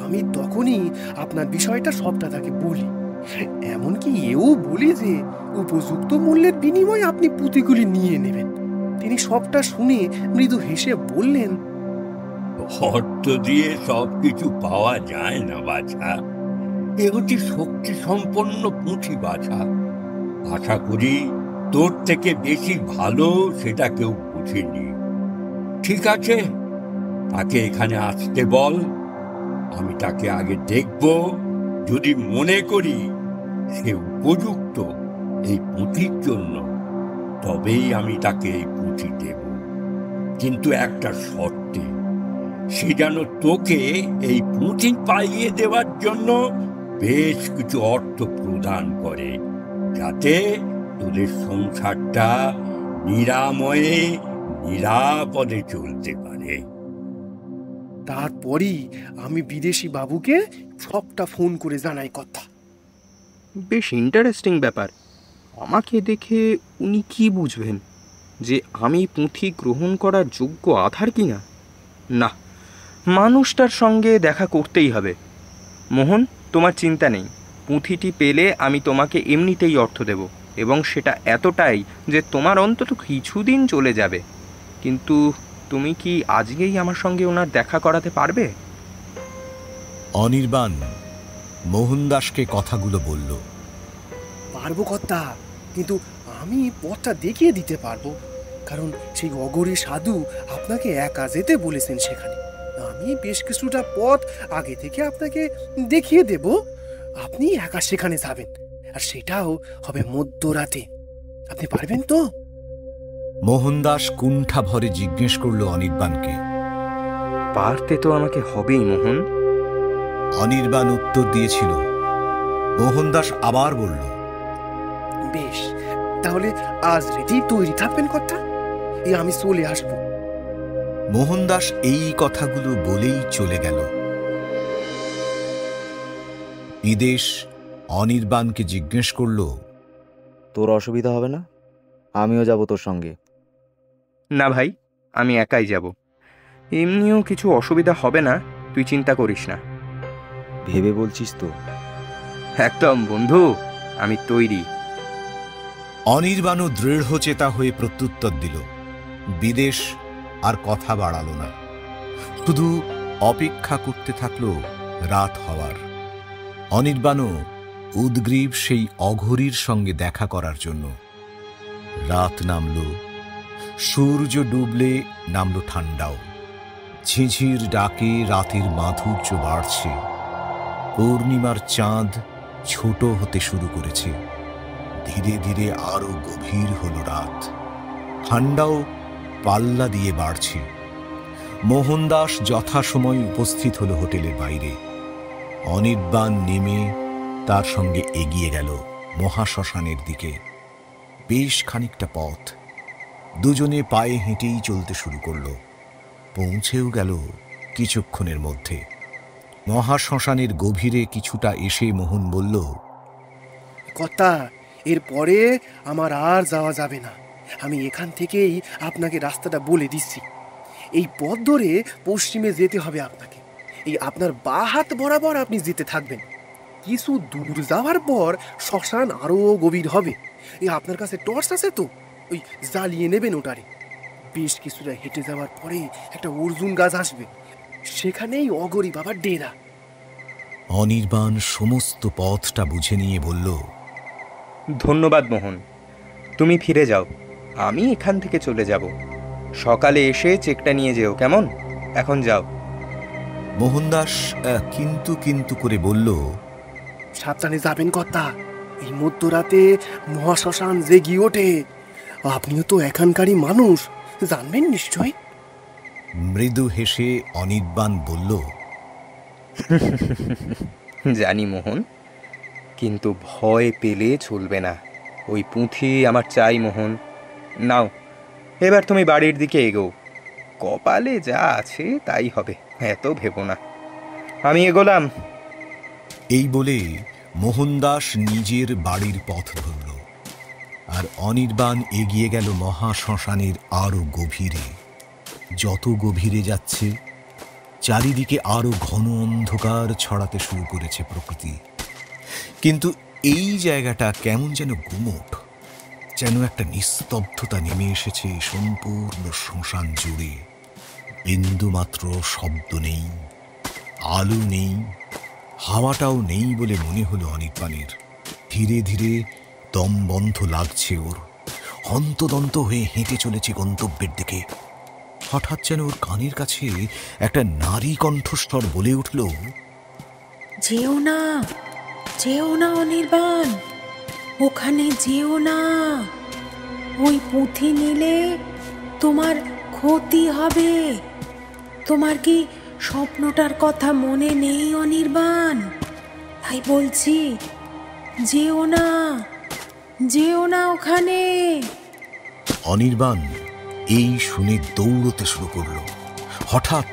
E: আমি তখনই আপনার বিষয়টা সবটা তাকে বলি, এমনকি এও বলি যে উপযুক্ত মূল্যের বিনিময়ে আপনি পুঁথিগুলি নিয়ে নেবেন। তিনি সবটা শুনে মৃদু হেসে বললেন,
F: অর্থ দিয়ে সবকিছু পাওয়া যায় না বাছা। এ হচ্ছে শক্তি সম্পন্ন পুঁথি বাছা। আশা করি তোর থেকে বেশি ভালো সেটা কেউ বুঝেনি। ঠিক আছে, তাকে এখানে আসতে বল। আমি তাকে আগে দেখব, যদি মনে করি সে উপযুক্ত এই পুঁথির জন্য, তবেই আমি তাকে এই পুঁথি দেব। কিন্তু একটা শর্তে, সে যেন তোকে এই পুঁথি পাইয়ে দেওয়ার জন্য বেশ কিছু অর্থ প্রদান করে, যাতে তোদের সংসারটা নিরাময়ে নিরাপদে চলতে পারে।
E: তারপরই আমি বিদেশি বাবুকে সবটা ফোন করে জানাই কথা।
C: বেশ ইন্টারেস্টিং ব্যাপার। আমাকে দেখে উনি কি বুঝবেন যে আমি পুঁথি গ্রহণ করার যোগ্য আধার কিনা? না, মানুষটার সঙ্গে দেখা করতেই হবে। মোহন, তোমার চিন্তা নেই, পুঁথিটি পেলে আমি তোমাকে এমনিতেই অর্থ দেব, এবং সেটা এতটাই যে তোমার অন্তত কিছুদিন চলে যাবে। কিন্তু তুমি কি আজকেই আমার সঙ্গে ওনার দেখা করাতে পারবে?
B: অনির্বাণ মোহনদাসকে কথাগুলো বলল।
E: পারবো কথা, কিন্তু আমি পথটা দেখিয়ে দিতে পারবো, কারণ সেই অগরী সাধু আপনাকে একা যেতে বলেছেন সেখানে। আমি বেশ কিছুটা পথ আগে থেকে আপনাকে দেখিয়ে দেব, আপনি একা সেখানে যাবেন, আর সেটাও হবে মধ্যরাতে। আপনি পারবেন তো?
B: মোহনদাস কুণ্ঠা ভরে জিজ্ঞেস করল অনির্বাণকে।
C: পারতে তো আমাকে হবেই মোহন।
B: অনির্বাণ উত্তর দিয়েছিল। মোহনদাস আবার বলল,
E: বেশ, তাহলে আজ রেডি তৈরি থাকবেন কথা, আমি চলে আসবো।
B: মোহনদাস এই কথাগুলো বলেই চলে গেল। বিদেশ অনির্বাণকে জিজ্ঞেস করল,
D: তোর অসুবিধা হবে না? আমিও যাব তোর সঙ্গে।
C: না ভাই, আমি একাই যাব। এমনিও কিছু অসুবিধা হবে না, তুই চিন্তা করিস না।
D: ভেবে বলছিস তো?
C: একদম বন্ধু, আমি তৈরি।
B: অনির্বাণও দৃঢ়চেতা হয়ে প্রত্যুত্তর দিল। বিদেশ আর কথা বাড়াল না, শুধু অপেক্ষা করতে থাকল রাত হওয়ার। অনির্বাণও উদ্গ্রীব সেই অঘরীর সঙ্গে দেখা করার জন্য। রাত নামল, সূর্য ডুবলে নামল ঠান্ডাও। ঝিঝির ডাকে রাতের মাধুর্য বাড়ছে। পূর্ণিমার চাঁদ ছোট হতে শুরু করেছে। ধীরে ধীরে আরো গভীর হল রাত। ঠান্ডাও পাল্লা দিয়ে বাড়ছে। মোহনদাস যথাসময় উপস্থিত হল হোটেলের বাইরে। অনির্বাণ নেমে তার সঙ্গে এগিয়ে গেল মহাশ্মশানের দিকে। বেশ খানিকটা পথ দুজনে পায়ে হেঁটেই চলতে শুরু করল। পৌঁছেও গেল কিছুক্ষণের মধ্যে। মহাশ্মশানের গভীরে কিছুটা এসে মোহন বলল,
E: কথা, এরপরে আমার আর যাওয়া যাবে না। আমি এখান থেকেই আপনাকে রাস্তাটা বলে দিচ্ছি। এই পথ ধরে পশ্চিমে যেতে হবে আপনাকে। এই আপনার বা হাত বরাবর আপনি যেতে থাকবেন। কিছু দূর যাওয়ার পর শ্মশান আরো গভীর হবে। এই আপনার কাছে টর্চ আছে তো? ওই জ্বালিয়ে নেবেন ওটারে। বেশ কিছুটা হেঁটে যাওয়ার পরে একটা অর্জুন গাছ আসবে, সেখানেই অগরী বাবার ডেরা।
B: অনির্বাণ সমস্ত পথটা বুঝে নিয়ে বলল,
C: ধন্যবাদ মোহন, তুমি ফিরে যাও, আমি এখান থেকে চলে যাব। সকালে এসে চেকটা নিয়ে যেও, কেমন? এখন যাও।
B: মোহনদাস কিন্তু কিন্তু করে বলল,
E: সাবধানে যাবেন কথা, এই মধ্যরাতে মহাশ্মশান জেগে ওঠে। আপনিও তো এখানকারই মানুষ, জানবেন নিশ্চয়।
B: মৃদু হেসে অনির্বাণ বলল,
C: জানি মোহন, কিন্তু ভয় পেলে চলবে না। ওই পুঁথি আমার চাই মোহন। নাও, এবার তুমি বাড়ির দিকে এগোও। কপালে যা আছে তাই হবে, এত ভেবো না। আমি এগোলাম।
B: এই বলে মোহনদাস নিজের বাড়ির পথ ধরল, আর অনির্বাণ এগিয়ে গেল মহাশ্মশানের আরো গভীরে। যত গভীরে যাচ্ছে, চারিদিকে আরো ঘন অন্ধকার ছড়াতে শুরু করেছে প্রকৃতি। কিন্তু এই জায়গাটা কেমন যেন গুমোট, যেন একটা নিস্তব্ধতা নেমে এসেছে সম্পূর্ণ শ্মশান জুড়ে। বিন্দুমাত্র শব্দ নেই, আলো নেই, হাওয়াটাও নেই বলে মনে হলো অনির্বাণের। ধীরে ধীরে দম বন্ধ লাগছে ওর, হন্তদন্ত হয়ে হেঁটে চলেছে গন্তব্যের দিকে। হঠাৎ যেন ওর কানের কাছে একটা নারী কণ্ঠস্বর বলে উঠল,
G: যেও না, যেও না অনির্বাণ, ওখানে যেও না। ওই পুঁথি নিলে তোমার ক্ষতি হবে। তোমার কি স্বপ্নটার কথা মনে নেই অনির্বাণ? তাই বলছি, যেও না, যেও না ওখানে।
B: অনির্বাণ এই শুনে দৌড়তে শুরু করলো। হঠাৎ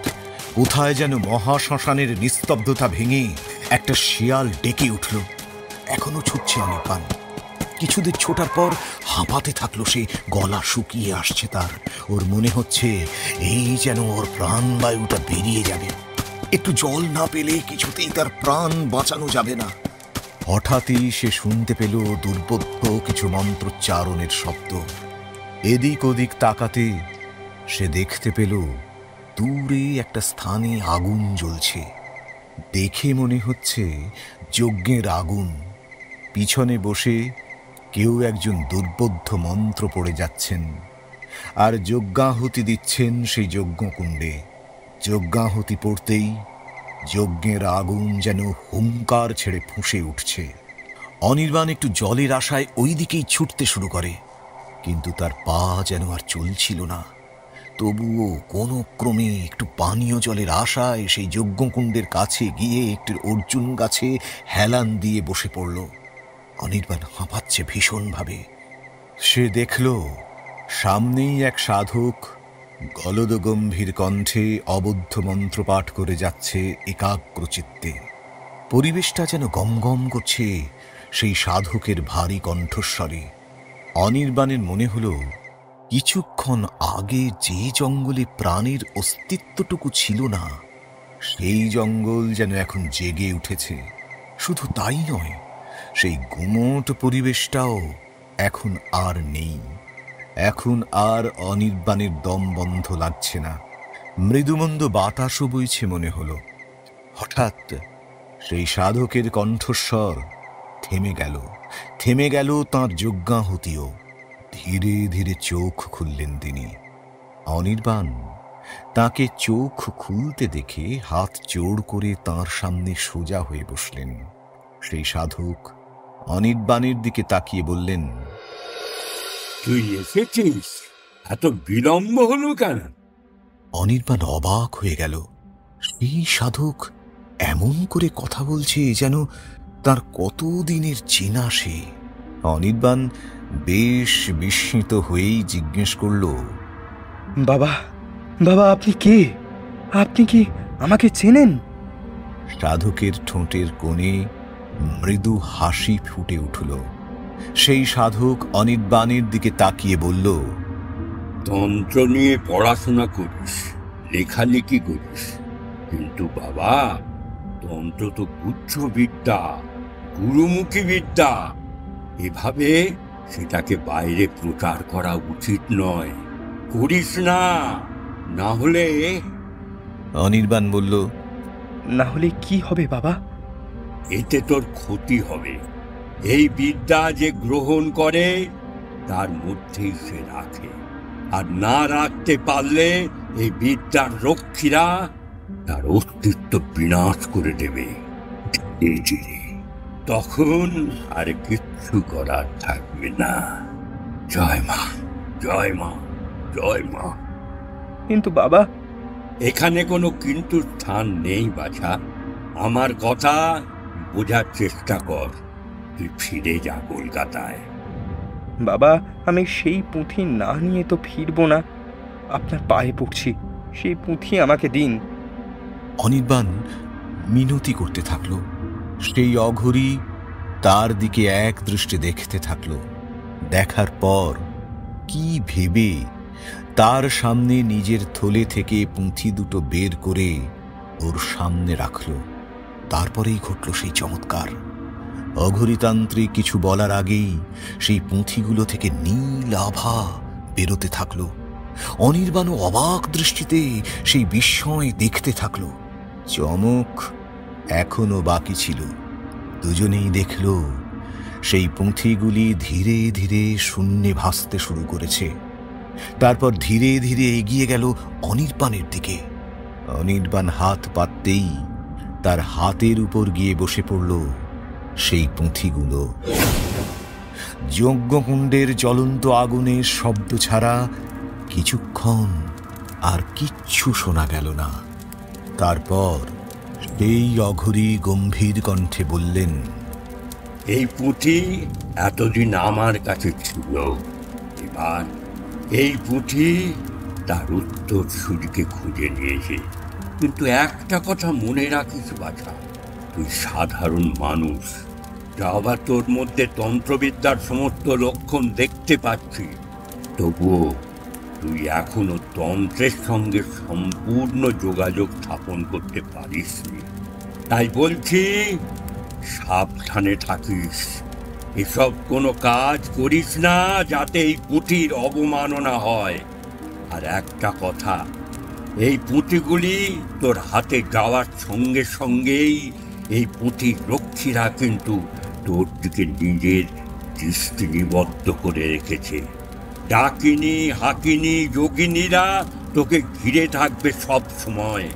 B: কোথায় যেন মহাশ্মশানের নিস্তব্ধতা ভেঙে একটা শিয়াল ডেকে উঠল। এখনো ছুটছে অনির্বাণ। কিছুদিন ছোটার পর হাঁপাতে থাকলো সে, গলা শুকিয়ে আসছে তার। ওর মনে হচ্ছে এই যেন ওর প্রাণবায়ুটা বেরিয়ে যাবে। একটু জল না পেলে কিছুতেই তার প্রাণ বাঁচানো যাবে না। হঠাৎই সে শুনতে পেল দুর্বোধ্য কিছু মন্ত্রোচ্চারণের শব্দ। এদিক ওদিক তাকাতে সে দেখতে পেল দূরে একটা স্থানে আগুন জ্বলছে। দেখে মনে হচ্ছে যজ্ঞের আগুন। পিছনে বসে কেউ একজন দুর্বোধ্য মন্ত্র পড়ে যাচ্ছেন, আর যজ্ঞাহুতি দিচ্ছেন সেই যজ্ঞকুণ্ডে। যজ্ঞাহুতি পড়তেই যজ্ঞের আগুন যেন হুঙ্কার ছেড়ে ফুঁসে উঠছে। অনির্বাণ একটু জলের আশায় ওই দিকেই ছুটতে শুরু করে, কিন্তু তার পা যেন আর চলছিল না। তবুও কোনো ক্রমে একটু পানীয় জলের আশায় সেই যজ্ঞকুণ্ডের কাছে গিয়ে একটি অর্জুন গাছে হেলান দিয়ে বসে পড়ল। অনির্বাণ হাঁপাচ্ছে ভীষণভাবে। সে দেখল সামনেই এক সাধক গলদগম্ভীর কণ্ঠে অবদ্ধ মন্ত্র পাঠ করে যাচ্ছে একাগ্রচিত্তে। পরিবেশটা যেন গমগম করছে সেই সাধকের ভারী কণ্ঠস্বরে। অনির্বাণের মনে হল কিছুক্ষণ আগে যে জঙ্গলে প্রাণের অস্তিত্বটুকু ছিল না, সেই জঙ্গল যেন এখন জেগে উঠেছে। শুধু তাই নয়, সেই গুমোট পরিবেশটাও এখন আর নেই। এখন আর অনির্বাণের দম বন্ধ লাগছে না, মৃদুমন্দ বাতাসও বইছে মনে হলো। হঠাৎ সেই সাধকের কণ্ঠস্বর থেমে গেল, থেমে গেল তাঁর যজ্ঞাহুতিও। ধীরে ধীরে চোখ খুললেন তিনি। অনির্বাণ তাকে চোখ খুলতে দেখে হাত জোড় করে তাঁর সামনে সোজা হয়ে বসলেন। সেই সাধক অনির্বাণের দিকে তাকিয়ে বললেন,
F: তুই এসেছিস? এত বিলম্ব হলো কেন?
B: অনির্বাণ অবাক হয়ে গেল। সেই সাধক এমন করে কথা বলছে যেন তার কতদিনের চেনা সে। অনির্বাণ বেশ বিস্মিত হয়েই জিজ্ঞেস করল,
C: বাবা, বাবা আপনি কে? আপনি কি আমাকে চেনেন?
B: সাধকের ঠোঁটের কোণে মৃদু হাসি ফুটে উঠল। সেই সাধক অনির্বাণের দিকে তাকিয়ে বলল,
F: তন্ত্র নিয়ে পড়াশোনা করিস, লেখালেখি করিস, কিন্তু বাবা তন্ত্র তো গুচ্ছ বিদ্যা, গুরুমুখী বিদ্যা। এভাবে সেটাকে বাইরে প্রচার করা উচিত নয়, করিস না। না হলে
B: অনির্বাণ বলল,
C: না হলে কি হবে বাবা?
F: এতে তোর ক্ষতি হবে। এই বিদ্যা যে গ্রহণ করে তার মধ্যেই সে রাখে, আর না রাখতে পারলে এই বিদ্যার রক্ষীরা তার অস্তিত্ব বিনাশ করে দেবে। তখন আর কিচ্ছু করার থাকবে না। জয় মা, জয় মা, জয় মা।
C: কিন্তু বাবা,
F: এখানে কোনো কিন্তু স্থান নেই বাছা। আমার কথা বোঝার চেষ্টা কর। তুই ফিরে যা কলকাতায়।
C: বাবা, আমি সেই পুঁথি না নিয়ে তো ফিরবো না। আপনার পায়ে পড়ছি, সেই পুঁথি আমাকে দিন।
B: অনির্বাণ মিনতি করতে থাকল। সেই অঘরী তার দিকে এক দৃষ্টে দেখতে থাকল। দেখার পর কি ভেবে তার সামনে নিজের থলে থেকে পুঁথি দুটো বের করে ওর সামনে রাখল। তারপরেই ঘটল সেই চমৎকার। অঘরীতান্ত্রিক কিছু বলার আগেই সেই পুঁথিগুলো থেকে নীল আভা বেরোতে থাকল। অনির্বাণ অবাক দৃষ্টিতে সেই বিস্ময় দেখতে থাকল। চমক এখনো বাকি ছিল। দুজনেই দেখল সেই পুঁথিগুলি ধীরে ধীরে শূন্যে ভাসতে শুরু করেছে। তারপর ধীরে ধীরে এগিয়ে গেল অনির্বাণের দিকে। অনির্বাণ হাত পাততেই তার হাতের উপর গিয়ে বসে পড়ল সেই পুঁথিগুলো। যজ্ঞকুণ্ডের জ্বলন্ত আগুনের শব্দ ছাড়া কিছুক্ষণ আর কিচ্ছু শোনা গেল না। তারপর সেই অঘরী গম্ভীর কণ্ঠে বললেন,
F: এই পুঁথি এতদিন আমার কাছে ছিল। এবার এই পুঁথি তার উত্তর সূর্যকে খুঁজে নিয়েছে। কিন্তু একটা কথা মনে রাখিস বাছা, তুই সাধারণ মানুষ, যা আবার তোর মধ্যে তন্ত্রবিদ্যার সমস্ত লক্ষণ দেখতে পাচ্ছি, তবুও তুই এখনো তন্ত্রের সঙ্গে সম্পূর্ণ যোগাযোগ স্থাপন করতে পারিসনি। তাই বলছি, সাবধানে থাকিস। এসব কোনো কাজ করিস না যাতে এই পুঁথির অবমাননা হয়। আর একটা কথা, এই পুঁথিগুলি তোর হাতে যাওয়ার সঙ্গে সঙ্গেই এই পুঁথির রক্ষীরা কিন্তু তোর দিকে নিজের দৃষ্টি নিবদ্ধ করে রেখেছে। ডাকিনী, হাকিনী, যোগিনীরা তোকে ঘিরে থাকবে সব সময়।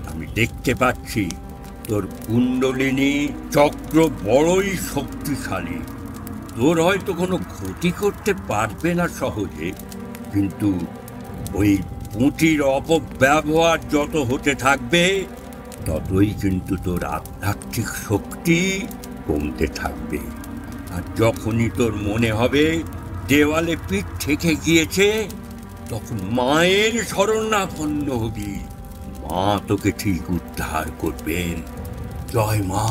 F: আমি দেখতে পাচ্ছি তোর কুণ্ডলিনী চক্র বড়ই শক্তিশালী। তোর হয়তো কোনো ক্ষতি করতে পারবে না সহজে, কিন্তু ওই পুঁথির অপব্যবহার যত হতে থাকবে, ততই কিন্তু তোর আধ্যাত্মিক শক্তি কমতে থাকবে। আর যখনই তোর মনে হবে দেওয়ালে পিঠ ঠেকে গিয়েছে, তখন মায়ের শরণাপন্ন হবি। মা তোকে ঠিক উদ্ধার করবেন। জয় মা,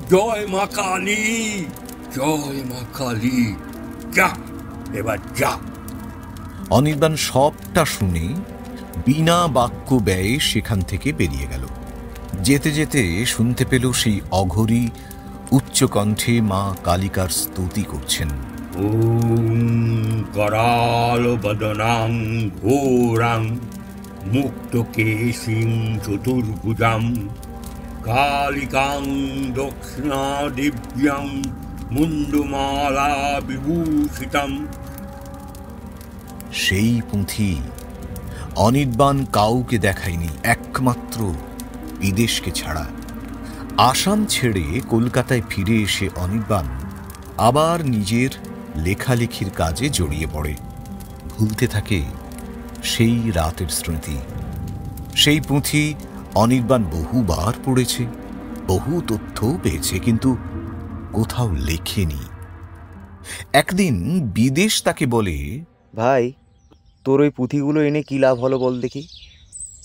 F: জয় মা কালী, জয় মা কালী। যা, এবার যা।
B: অনির্বাণ সবটা শুনে বিনা বাক্য ব্যয়ে সেখান থেকে বেরিয়ে গেল। যেতে যেতে শুনতে পেল সেই অঘরী উচ্চকণ্ঠে মা কালিকার স্তুতি করছেন।
F: ওম করাল বদনাং ঘোরাং মুক্তকেশিং চতুর্ভুজাং কালিকাং দক্ষিণা দিব্যাং মুন্ডমালা বিভূষিতাম।
B: সেই পুঁথি অনির্বাণ কাউকে দেখায়নি, একমাত্র বিদেশকে ছাড়া। আসাম ছেড়ে কলকাতায় ফিরে এসে অনির্বাণ আবার নিজের লেখালেখির কাজে জড়িয়ে পড়ে। ভুলতে থাকে সেই রাতের স্মৃতি। সেই পুঁথি অনির্বাণ বহুবার পড়েছে, বহু তথ্যও পেয়েছে, কিন্তু কোথাও লেখেনি। একদিন বিদেশ তাকে বলে,
D: ভাই, তোর ওই পুঁথিগুলো এনে কি লাভ হলো বল দেখি?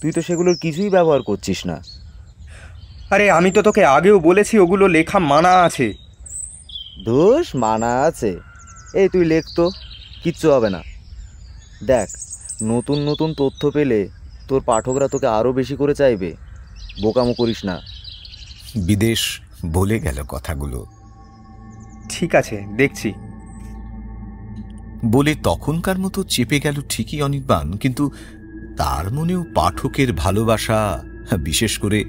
D: তুই তো সেগুলোর কিছুই ব্যবহার করছিস না।
C: আরে, আমি তো তোকে আগেও বলেছি ওগুলো লেখা মানা আছে।
D: দোষ মানা আছে? এই তুই লেখ তো, কিচ্ছু হবে না। দেখ, নতুন নতুন তথ্য পেলে তোর পাঠকরা তোকে আরও বেশি করে চাইবে। বোকামো করিস না।
B: বিদেশ বলে গেল কথাগুলো।
C: ঠিক আছে, দেখছি
B: বলে তখনকার মতো চেপে গেল ঠিকই অনির্বাণ, কিন্তু তার মনেও পাঠকের ভালোবাসা, বিশেষ করে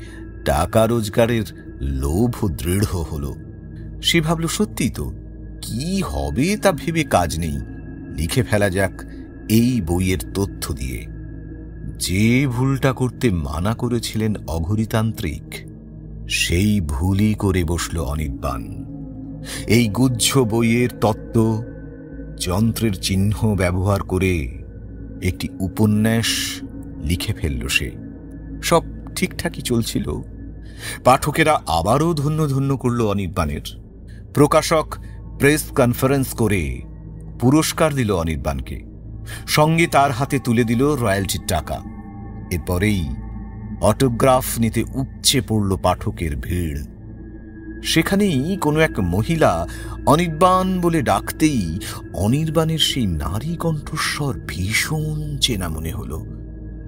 B: টাকা রোজগারের লোভ দৃঢ় হলো। সে ভাবল, সত্যি তো, কি হবে তা ভেবে কাজ নেই, লিখে ফেলা যাক এই বইয়ের তথ্য দিয়ে। যে ভুলটা করতে মানা করেছিলেন অঘরীতান্ত্রিক, সেই ভুলই করে বসল অনির্বাণ। এই গুচ্ছ বইয়ের তত্ত্ব, যন্ত্রের চিহ্ন ব্যবহার করে একটি উপন্যাস লিখে ফেলল সে। সব ঠিকঠাকই চলছিল। পাঠকেরা আবারও ধন্য ধন্য করল অনির্বাণের। প্রকাশক প্রেস কনফারেন্স করে পুরস্কার দিল অনির্বাণকে, সঙ্গে তার হাতে তুলে দিল রয়্যালটির টাকা। এরপরেই অটোগ্রাফ নিতে উপচে পড়ল পাঠকের ভিড়। সেখানেই কোনো এক মহিলা অনির্বাণ বলে ডাকতেই অনির্বাণের সেই নারী কণ্ঠস্বর ভীষণ চেনা মনে হলো।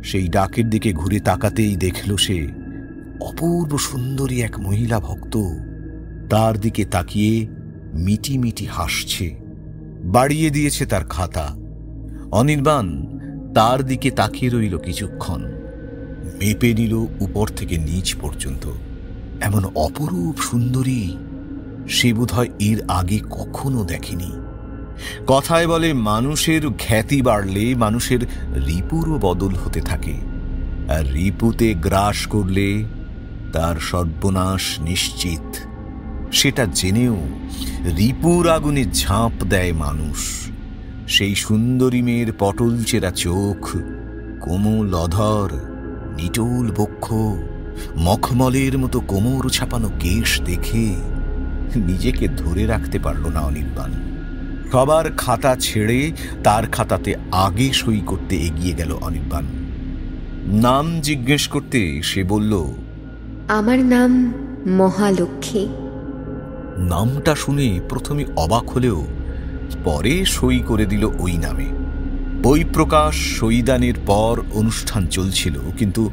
B: সেই ডাকের দিকে ঘুরে তাকাতেই দেখল সে অপূর্ব সুন্দরী এক মহিলা ভক্ত তার দিকে তাকিয়ে মিটি মিটি হাসছে। বাড়িয়ে দিয়েছে তার খাতা। অনির্বাণ তার দিকে তাকিয়ে রইল কিছুক্ষণ, মেপে নিল উপর থেকে নিচ পর্যন্ত। এমন অপরূপ সুন্দরী সে বোধহয় এর আগে কখনো দেখেনি। কথায় বলে, মানুষের খ্যাতি বাড়লে মানুষের রিপুরও বদল হতে থাকে, আর রিপুতে গ্রাস করলে তার সর্বনাশ নিশ্চিত। সেটা জেনেও রিপুর আগুনে ঝাঁপ দেয় মানুষ। সেই সুন্দরী মেয়ের পটল চেরা চোখ, কোমল অধর, নিটোল বক্ষ, মখমলের মতো কোমর ছাপানো কেশ দেখে নিজেকে ধরে রাখতে পারল না অনির্বাণ। সবার খাতা ছেড়ে তার খাতাতে আগে সই করতে এগিয়ে গেল অনির্বাণ। নাম জিজ্ঞেস করতে সে বলল,
A: আমার নাম মহালক্ষ্মী।
B: নামটা শুনে প্রথমে অবাক হলেও পরে সই করে দিল ওই নামে। বই প্রকাশ, সইদানের পর অনুষ্ঠান চলছিল, কিন্তু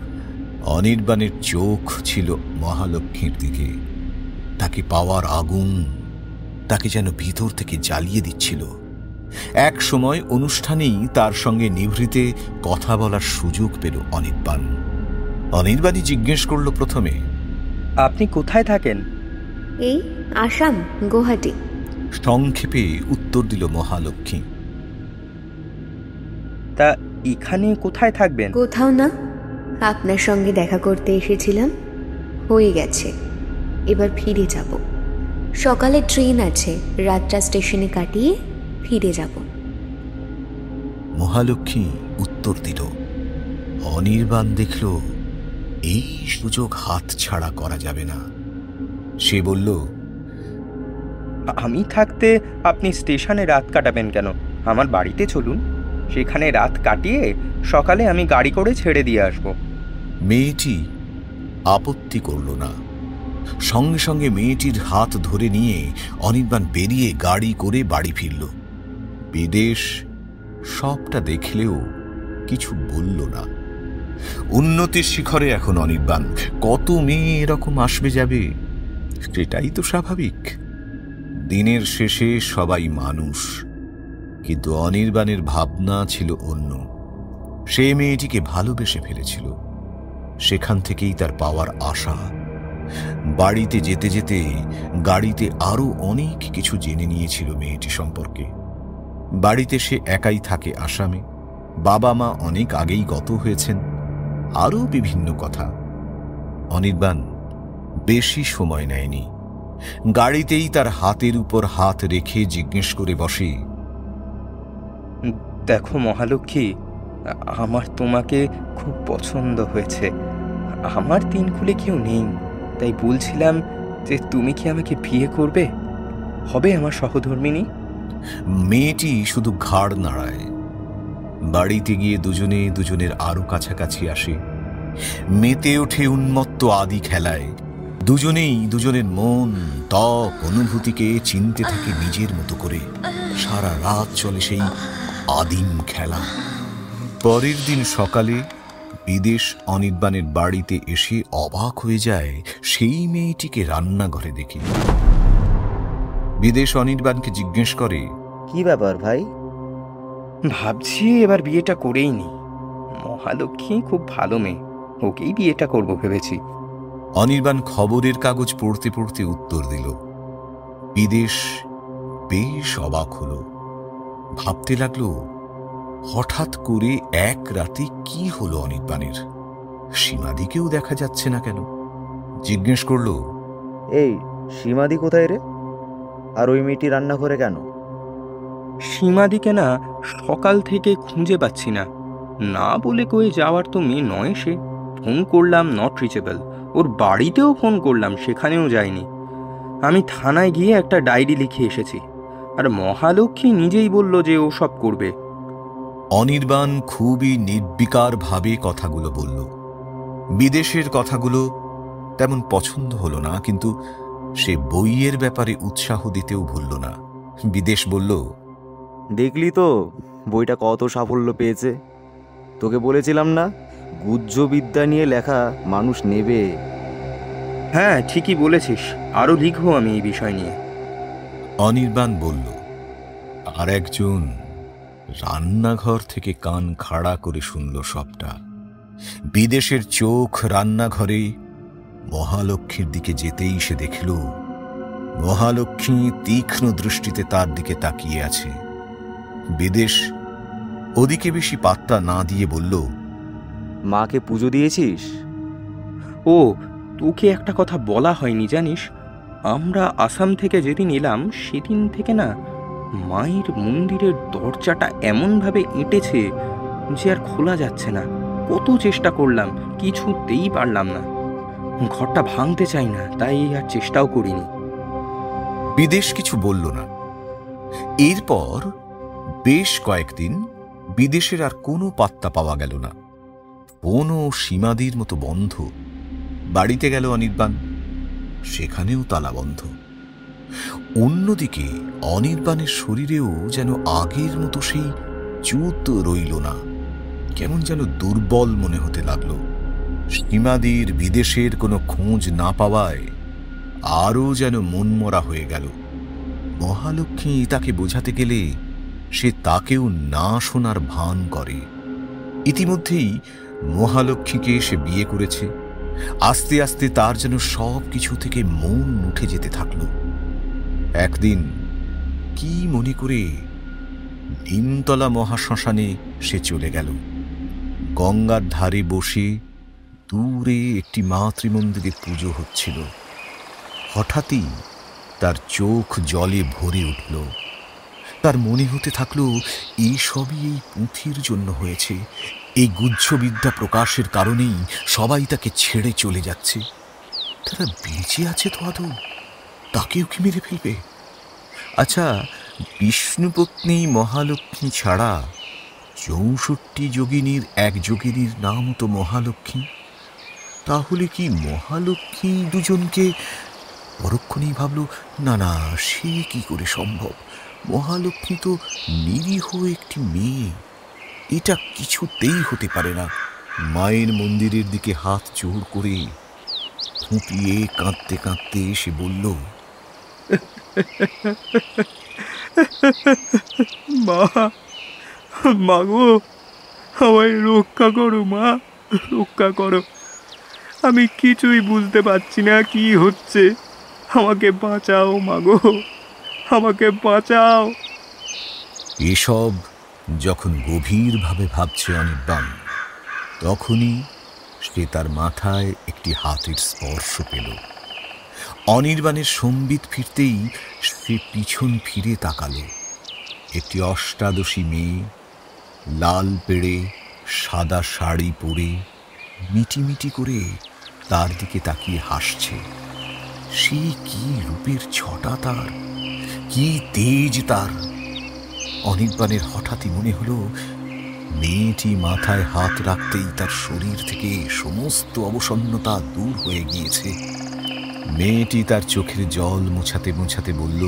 B: অনির্বাণের চোখ ছিল মহালক্ষ্মীর দিকে। তাকে পাওয়ার আগুন তাকে যেন ভিতর থেকে জ্বালিয়ে দিচ্ছিল। এক সময় অনুষ্ঠানেই তার সঙ্গে নিভৃতে কথা বলার সুযোগ পেল অনির্বাণ। অনির্বাণই জিজ্ঞেস করল প্রথমে,
C: আপনি কোথায় থাকেন?
A: এই আসাম, গুয়াহাটি।
B: সংক্ষেপে উত্তর দিল মহালক্ষ্মী।
C: তা এখানে কোথায় থাকবেন?
A: কোথাও না, আপনার সঙ্গে দেখা করতে এসেছিলাম, হয়ে গেছে। এবার ফিরে যাব। সকালে ট্রেন আছে, রাতটা স্টেশনে কাটিয়ে ফিরে যাব।
B: মহালক্ষ্মী উত্তর দিল। অনির্বাণ দেখল এই সুযোগ হাত ছাড়া করা যাবে না। সে বলল,
C: আমি থাকতে আপনি স্টেশনে রাত কাটাবেন কেন? আমার বাড়িতে চলুন, সেখানে রাত কাটিয়ে সকালে আমি গাড়ি করে ছেড়ে দিয়ে আসব।
B: মেয়েটি আপত্তি করল না। সঙ্গে সঙ্গে মেয়েটির হাত ধরে নিয়ে অনির্বাণ বেরিয়ে গাড়ি করে বাড়ি ফিরল। বিদেশ সবটা দেখলেও কিছু বলল না। উন্নতির শিখরে এখন অনির্বাণ। কত মেয়ে এরকম আসবে যাবে, সেটাই তো স্বাভাবিক। দিনের শেষে সবাই মানুষ, কিন্তু অনির্বাণের ভাবনা ছিল অন্য। সে মেয়েটিকে ভালোবেসে ফেলেছিল, সেখান থেকেই তার পাওয়ার আশা। বাড়িতে যেতে যেতে গাড়িতে আরো অনেক কিছু জেনে নিয়েছিল মেয়েটি সম্পর্কে। বাড়িতে সে একাই থাকে আসামে, বাবা মা অনেক আগেই গত হয়েছেন, আরও বিভিন্ন কথা। অনির্বাণ বেশি সময় নেয়নি। গাড়িতেই তার হাতের উপর হাত রেখে জিজ্ঞেস করে বসে,
C: দেখো মহালক্ষ্মী, আমার তোমাকে খুব পছন্দ হয়েছে। আমার তিন কুলে কেউ নেই, তাই বলছিলাম যে তুমি কি আমাকে বিয়ে করবে? হবে আমার সহধর্মিনী?
B: মেয়েটি শুধু ঘাড় নাড়ায়। বাড়িতে গিয়ে দুজনে দুজনের আরো কাছাকাছি আসে, মেতে ওঠে উন্মত্ত আদি খেলায়। দুজনেই দুজনের মন, ত্বক, অনুভূতিকে চিনতে থাকে নিজের মতো করে। সারা রাত চলে সেই আদিম খেলা। পরের দিন সকালে বিদেশ অনির্বাণের বাড়িতে এসে অবাক হয়ে যায় সেই মেয়েটিকে রান্নাঘরে দেখে। বিদেশ অনির্বাণকে জিজ্ঞেস করে,
D: কি ব্যাপার ভাই?
C: ভাবছি এবার বিয়েটা করেই নি। মহালক্ষ্মী খুব ভালো মেয়ে, ওকেই বিয়েটা করব ভেবেছি।
B: অনির্বাণ খবরের কাগজ পড়তে পড়তে উত্তর দিল। বিদেশ বেশ অবাক হল। ভাবতে লাগলো, হঠাৎ করে এক রাতে কি হলো অনির্বাণের? সীমাদিকেও দেখা যাচ্ছে না কেন? জিজ্ঞেস করলো,
D: এই সীমাদি কোথায় রে? আর ওই মেয়েটি রান্নাঘরে কেন?
C: সীমাদিকে না সকাল থেকে খুঁজে পাচ্ছি না। না বলে কয়ে যাওয়ার তো মেয়ে নয় সে। ফোন করলাম, নট রিচেবল। ওর বাড়িতেও ফোন করলাম, সেখানেও যায়নি। আমি থানায় গিয়ে একটা ডায়েরি লিখে এসেছি। আর মহালক্ষ্মী নিজেই বলল যে ও সব করবে।
B: অনির্বাণ খুবই নির্বিকারভাবে কথাগুলো বলল। বিদেশের কথাগুলো তেমন পছন্দ হলো না, কিন্তু সে বইয়ের ব্যাপারে উৎসাহ দিতেও ভুলল না। বিদেশ বলল,
D: দেখলি তো বইটা কত সাফল্য পেয়েছে। তোকে বলেছিলাম না, গুহ্যবিদ্যা নিয়ে লেখা মানুষ নেবে।
C: হ্যাঁ, ঠিকই বলেছিস, আরও লিখবো আমি এই বিষয় নিয়ে।
B: অনির্বাণ বলল। আর একজন রান্নাঘর থেকে কান খাড়া করে শুনল সবটা। বিদেশের চোখ রান্নাঘরে মহালক্ষ্মীর দিকে যেতেই সে দেখল মহালক্ষ্মী তীক্ষ্ণ দৃষ্টিতে তার দিকে তাকিয়ে আছে। বিদেশ ওদিকে বেশি পাত্তা না দিয়ে বলল,
D: মাকে পুজো দিয়েছিস?
C: ও, তোকে একটা কথা বলা হয়নি জানিস। আমরা আসাম থেকে যেদিন এলাম সেদিন থেকে না মায়ের মন্দিরের দরজাটা এমনভাবে এঁটেছে যে আর খোলা যাচ্ছে না। কত চেষ্টা করলাম, কিছুতেই পারলাম না। ঘরটা ভাঙতে চাই না, তাই আর চেষ্টাও করিনি।
B: বিদেশ কিছু বলল না। এরপর বেশ কয়েকদিন বিদেশের আর কোনো পাত্তা পাওয়া গেল না। ফোনও সীমাদির মতো বন্ধ। বাড়িতে গেল অনির্বাণ, সেখানেও তালা বন্ধ। অন্যদিকে অনির্বাণের শরীরেও যেন আগের মতো সেই চুত রইল না। কেমন যেন দুর্বল মনে হতে লাগল। সীমাদির বিদেশের কোনো খোঁজ না পাওয়ায় আরও যেন মনমরা হয়ে গেল। মহালক্ষ্মী তাকে বোঝাতে গেলে সে তাকেও না শোনার ভান করে। ইতিমধ্যেই মহালক্ষ্মীকে সে বিয়ে করেছে। আস্তে আস্তে তার যেন সব কিছু থেকে মন উঠে যেতে থাকল। একদিন কি মনে করে নিমতলা মহাশ্মশানে সে চলে গেল। গঙ্গার ধারে বসে দূরে একটি মাতৃমন্দিরে পুজো হচ্ছিল। হঠাৎই তার চোখ জলে ভরে উঠল। তার মনে হতে থাকলো এই সবই এই পুঁথির জন্য হয়েছে। এই গুহ্যবিদ্যা প্রকাশের কারণেই সবাই তাকে ছেড়ে চলে যাচ্ছে। তারা বেঁচে আছে তো আদৌ? তাকেও কি মেরে ফেলবে? আচ্ছা, বিষ্ণুপত্নী মহালক্ষ্মী ছাড়া 64 যোগিনীর এক যোগিনীর নাম তো মহালক্ষ্মী। তাহলে কি মহালক্ষ্মী দুজনকে? পরক্ষণেই ভাবল, না না, সে কি করে সম্ভব? মহালক্ষ্মী তো নিরীহ একটি মেয়ে, এটা কিছুতেই হতে পারে না। মায়ের মন্দিরের দিকে হাত জোড় করে ফুঁপিয়ে কাঁদতে কাঁদতে সে বলল,
C: মা, মা গো, আমায় রক্ষা করো মা, রক্ষা করো। আমি কিছুই বুঝতে পারছি না কি হচ্ছে। আমাকে বাঁচাও মা গো, আমাকে বাঁচাও।
B: এসব যখন গভীরভাবে ভাবছে অনির্বাণ, তখনই সে তার মাথায় একটি হাতের স্পর্শ পেল। অনির্বাণের সম্বিত ফিরতেই সে পিছন ফিরে তাকাল। একটি অষ্টাদশী মেয়ে, লাল পেড়ে সাদা শাড়ি পরে মিটিমিটি করে তার দিকে তাকিয়ে হাসছে। সে কি রূপের ছটা তার, কি তেজ তার! অনির্বাণের হঠাৎই মনে হলো মেয়েটি মাথায় হাত রাখতেই তার শরীর থেকে সমস্ত অবসন্নতা দূর হয়ে গিয়েছে। মেয়েটি তার চোখের জল মোছাতে মোছাতে বলল,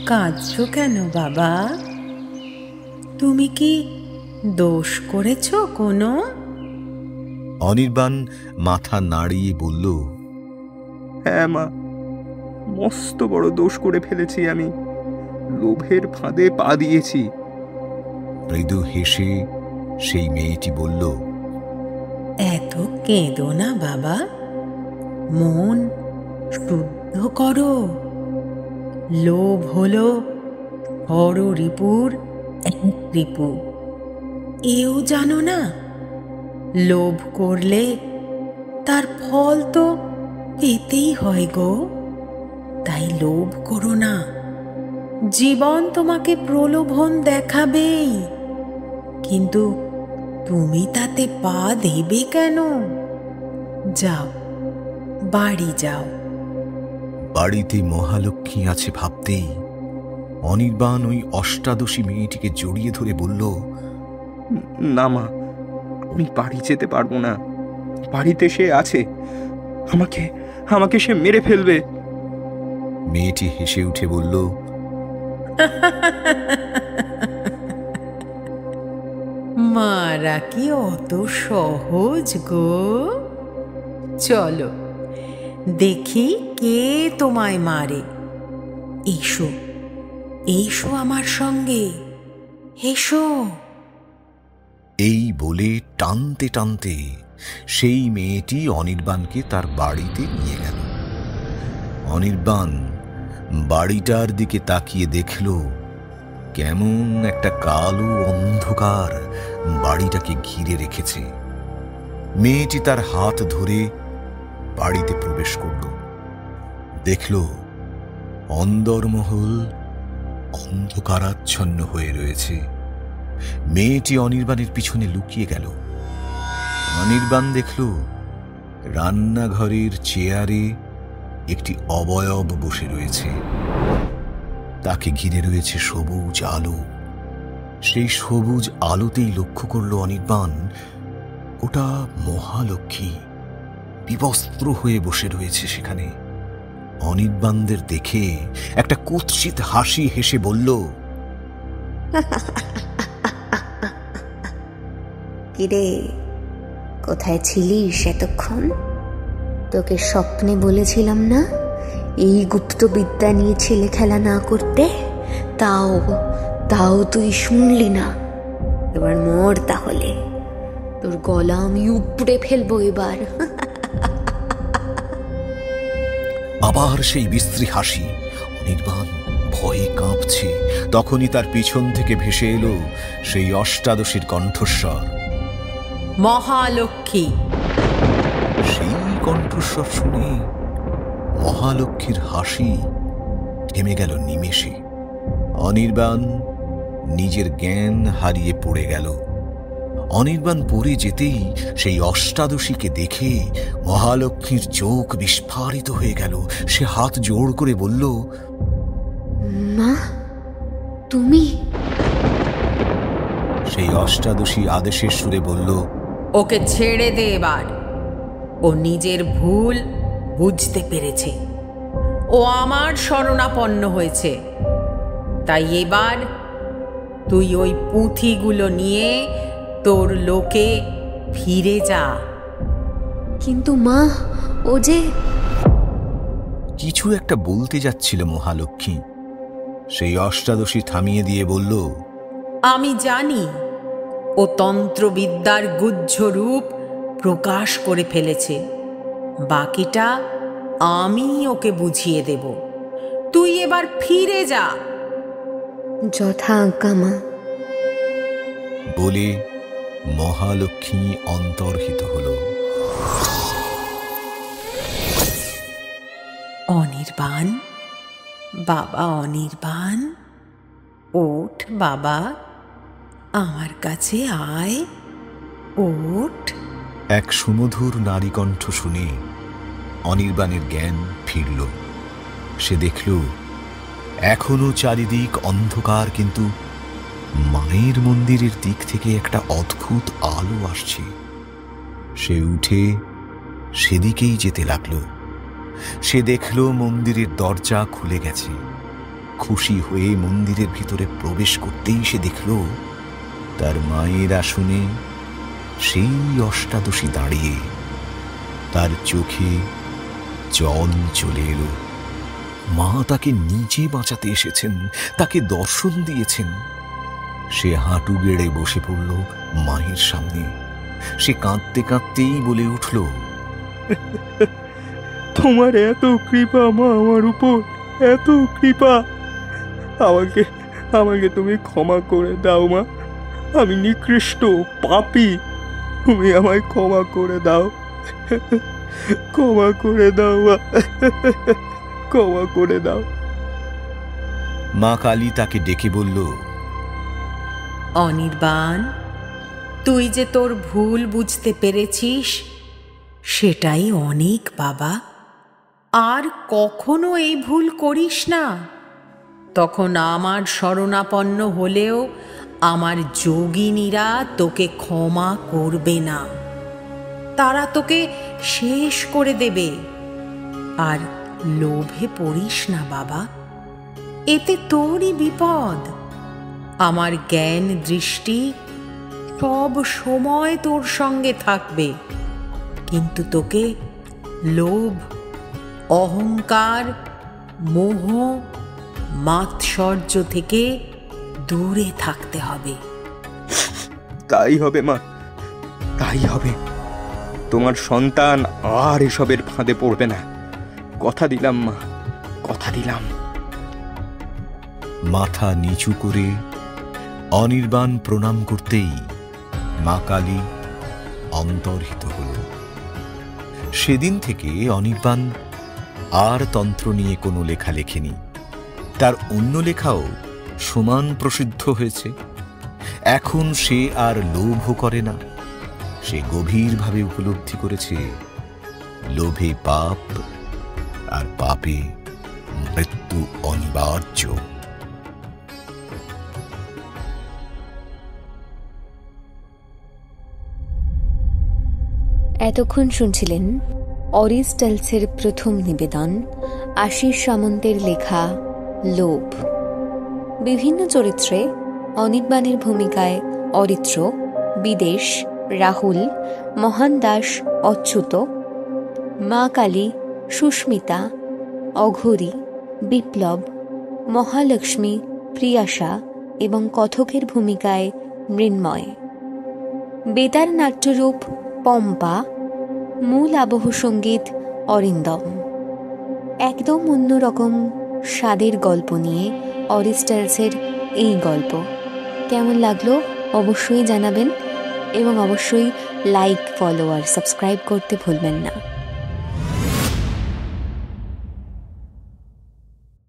G: কাঁদছো কেন বাবা? তুমি কি দোষ করেছো কোনো?
B: অনির্বাণ মাথা নাড়িয়ে বলল,
C: হ্যাঁ মা, মস্ত বড় দোষ করে ফেলেছি আমি। লোভের ফাঁদে পা দিয়েছি।
B: মৃদু হেসে সেই মেয়েটি বলল,
G: এত কেঁদো না বাবা, মন শুদ্ধ করো। লোভ হলো হররিপুর এক রিপু, এও জানো না? লোভ করলে তার ফল তো পেতেই হয় গো। তাই লোভ করো না, জীবন তোমাকে প্রলোভন দেখাবেই, কিন্তু তুমি তাতে পা দেবে কেন? যাও, বাড়ি যাও।
B: বাড়িতে মহালক্ষ্মী আছে ভাবতেই অনির্বাণ ওই অষ্টাদশী মেয়েটিকে জড়িয়ে ধরে বলল,
C: না মা, আমি বাড়ি যেতে পারবো না। বাড়িতে সে আছে, আমাকে আমাকে সে মেরে ফেলবে।
B: মেয়েটি হেসে উঠে বলল,
G: মারা কি অত সহজ গো? চলো দেখি কে তোমায় মারে। এসো, এসো আমার সঙ্গে, এসো।
B: এই বলে টানতে টানতে সেই মেয়েটি অনির্বাণকে তার বাড়িতে নিয়ে গেল। অনির্বাণ বাড়িটার দিকে তাকিয়ে দেখল কেমন একটা কালো অন্ধকার বাড়িটাকে ঘিরে রেখেছে। মেয়েটি তার হাত ধরে বাড়িতে প্রবেশ করল। দেখল অন্দরমহল অন্ধকারাচ্ছন্ন হয়ে রয়েছে। মেয়েটি অনির্বাণের পিছনে লুকিয়ে গেল। অনির্বাণ দেখল রান্নাঘরের চেয়ারে একটি অবয়ব বসে রয়েছে। তাকে ঘিরে রয়েছে সবুজ আলো। সেই সবুজ আলোতেই লক্ষ্য করল অনির্বাণ ওটা মহালক্ষ্মী বিবস্ত্র হয়ে বসে রয়েছে সেখানে। অনির্বাণদের দেখে একটা কুৎসিত হাসি হেসে বলল,
A: কিরে, কোথায় ছিলিস এতক্ষণ? তোকে স্বপ্নে বলেছিলাম না এই গুপ্ত বিদ্যা নিয়ে ছেলে খেলা না করতে? তাও তাও তুই শুনলি না। এবার মর তাহলে, তোর গলা আমি উপড়ে ফেলবো এবার।
B: আবার সেই বিশ্রী হাসি। অনির্বাণ ভয়ে কাঁপছে। তখনই তার পিছন থেকে ভেসে এলো সেই অষ্টাদশীর কণ্ঠস্বর,
G: মহালক্ষ্মী।
B: সেই কণ্ঠস্বর শুনে মহালক্ষ্মীর হাসি থেমে গেল নিমেষে। অনির্বাণ নিজের জ্ঞান হারিয়ে পড়ে গেল। অনির্বাণ পড়ে যেতেই সেই অষ্টাদশীকে দেখে মহালক্ষ্মীর চোখ বিস্ফারিত হয়ে গেল। সে হাত জোড় করে বলল,
A: মা, তুমি?
B: সেই অষ্টাদশী আদেশের সুরে বলল,
G: ওকে ছেড়ে দে এবার। ও নিজের ভুল বুঝতে পেরেছে, ও আমার শরণাপন্ন হয়েছে। তাই এবার তুই ওই পুঁথিগুলো নিয়ে তোর লোকে ফিরে যা।
A: কিন্তু মা, ও যে...
B: কিছু একটা বলতে যাচ্ছিল মহালক্ষ্মী। সেই অষ্টাদশী থামিয়ে দিয়ে বলল,
G: আমি জানি ও তন্ত্রবিদ্যার গুহ্য রূপ প্রকাশ করে ফেলেছে। বাকিটা আমি ওকে বুঝিয়ে দেব। তুই এবার ফিরে যা।
A: যথা আজ্ঞা মা।
B: বলে মহালক্ষ্মী অন্তর্হিত হল।
G: অনির্বাণ, বাবা অনির্বাণ, ওঠ বাবা, আমার কাছে আয়, ওঠ।
B: এক সুমধুর নারীকণ্ঠ শুনে অনির্বাণের জ্ঞান ফিরল। সে দেখল এখনো চারিদিক অন্ধকার, কিন্তু মায়ের মন্দিরের দিক থেকে একটা অদ্ভুত আলো আসছে। সে উঠে সেদিকেই যেতে লাগল। সে দেখল মন্দিরের দরজা খুলে গেছে। খুশি হয়ে মন্দিরের ভিতরে প্রবেশ করতেই সে দেখল তার মায়ের আসনে সেই অষ্টাদশী দাঁড়িয়ে। তার চোখে জল চলে এলো। মা তাকে নিজে বাঁচাতে এসেছেন, তাকে দর্শন দিয়েছেন। সে হাঁটু গেড়ে বসে পড়ল মায়ের সামনে। সে কাঁদতে কাঁদতেই বলে উঠল,
C: তোমার এত কৃপা মা আমার উপর, এত কৃপা। আমাকে আমাকে তুমি ক্ষমা করে দাও মা। আমি নিকৃষ্ট পাপী, তুমি আমায় ক্ষমা করে দাও। ক্ষমা করে দাও মা, ক্ষমা করে দাও।
B: মা কালী তাকে ডেকে বলল,
G: অনির্বাণ, তুই যে তোর ভুল বুঝতে পেরেছিস সেটাই অনেক বাবা। আর কখনো এই ভুল করিস না। তখন আমার শরণাপন্ন হলেও আমার যোগিনীরা তোকে ক্ষমা করবে না, তারা তোকে শেষ করে দেবে। আর লোভে পড়িস না বাবা, এতে তোরই বিপদ। আমার জ্ঞান দৃষ্টি সব সময় তোর সঙ্গে থাকবে, কিন্তু তোকে লোভ, অহংকার, মোহ, মাৎসর্য থেকে দূরে থাকতে হবে।
C: তাই হবে মা, তাই হবে। তোমার সন্তান আর এসবের ফাঁদে পড়বে না। কথা দিলাম মা, কথা দিলাম।
B: মাথা নিচু করে অনির্বাণ প্রণাম করতেই মা কালী অন্তর্হিত হল। সেদিন থেকে অনির্বাণ আর তন্ত্র নিয়ে কোনো লেখা লেখেনি। তার অন্য লেখাও সমান প্রসিদ্ধ হয়েছে। এখন সে আর লোভ করে না। সে গভীরভাবে উপলব্ধি করেছে লোভে পাপ, আর পাপে মৃত্যু অনিবার্য।
A: এতক্ষণ শুনছিলেন অরিস্টলসের প্রথম নিবেদন, আশিস সামন্তের লেখা লোভ। বিভিন্ন চরিত্রে অনির্বাণের ভূমিকায় অরিত্র, বিদেশ, রাহুল, মহান দাস, অচ্যুত, মা কালী, সুস্মিতা, অঘোরী, বিপ্লব, মহালক্ষ্মী, প্রিয়াশা এবং কথকের ভূমিকায় মৃন্ময়। বেতার নাট্যরূপ পম্পা, মূল আবহ সঙ্গীত অরিন্দম। একদম অন্যরকম স্বাদের গল্প নিয়ে অরিস্টলসের এই গল্প কেমন লাগলো অবশ্যই জানাবেন, এবং অবশ্যই লাইক, ফলো আর সাবস্ক্রাইব করতে ভুলবেন না।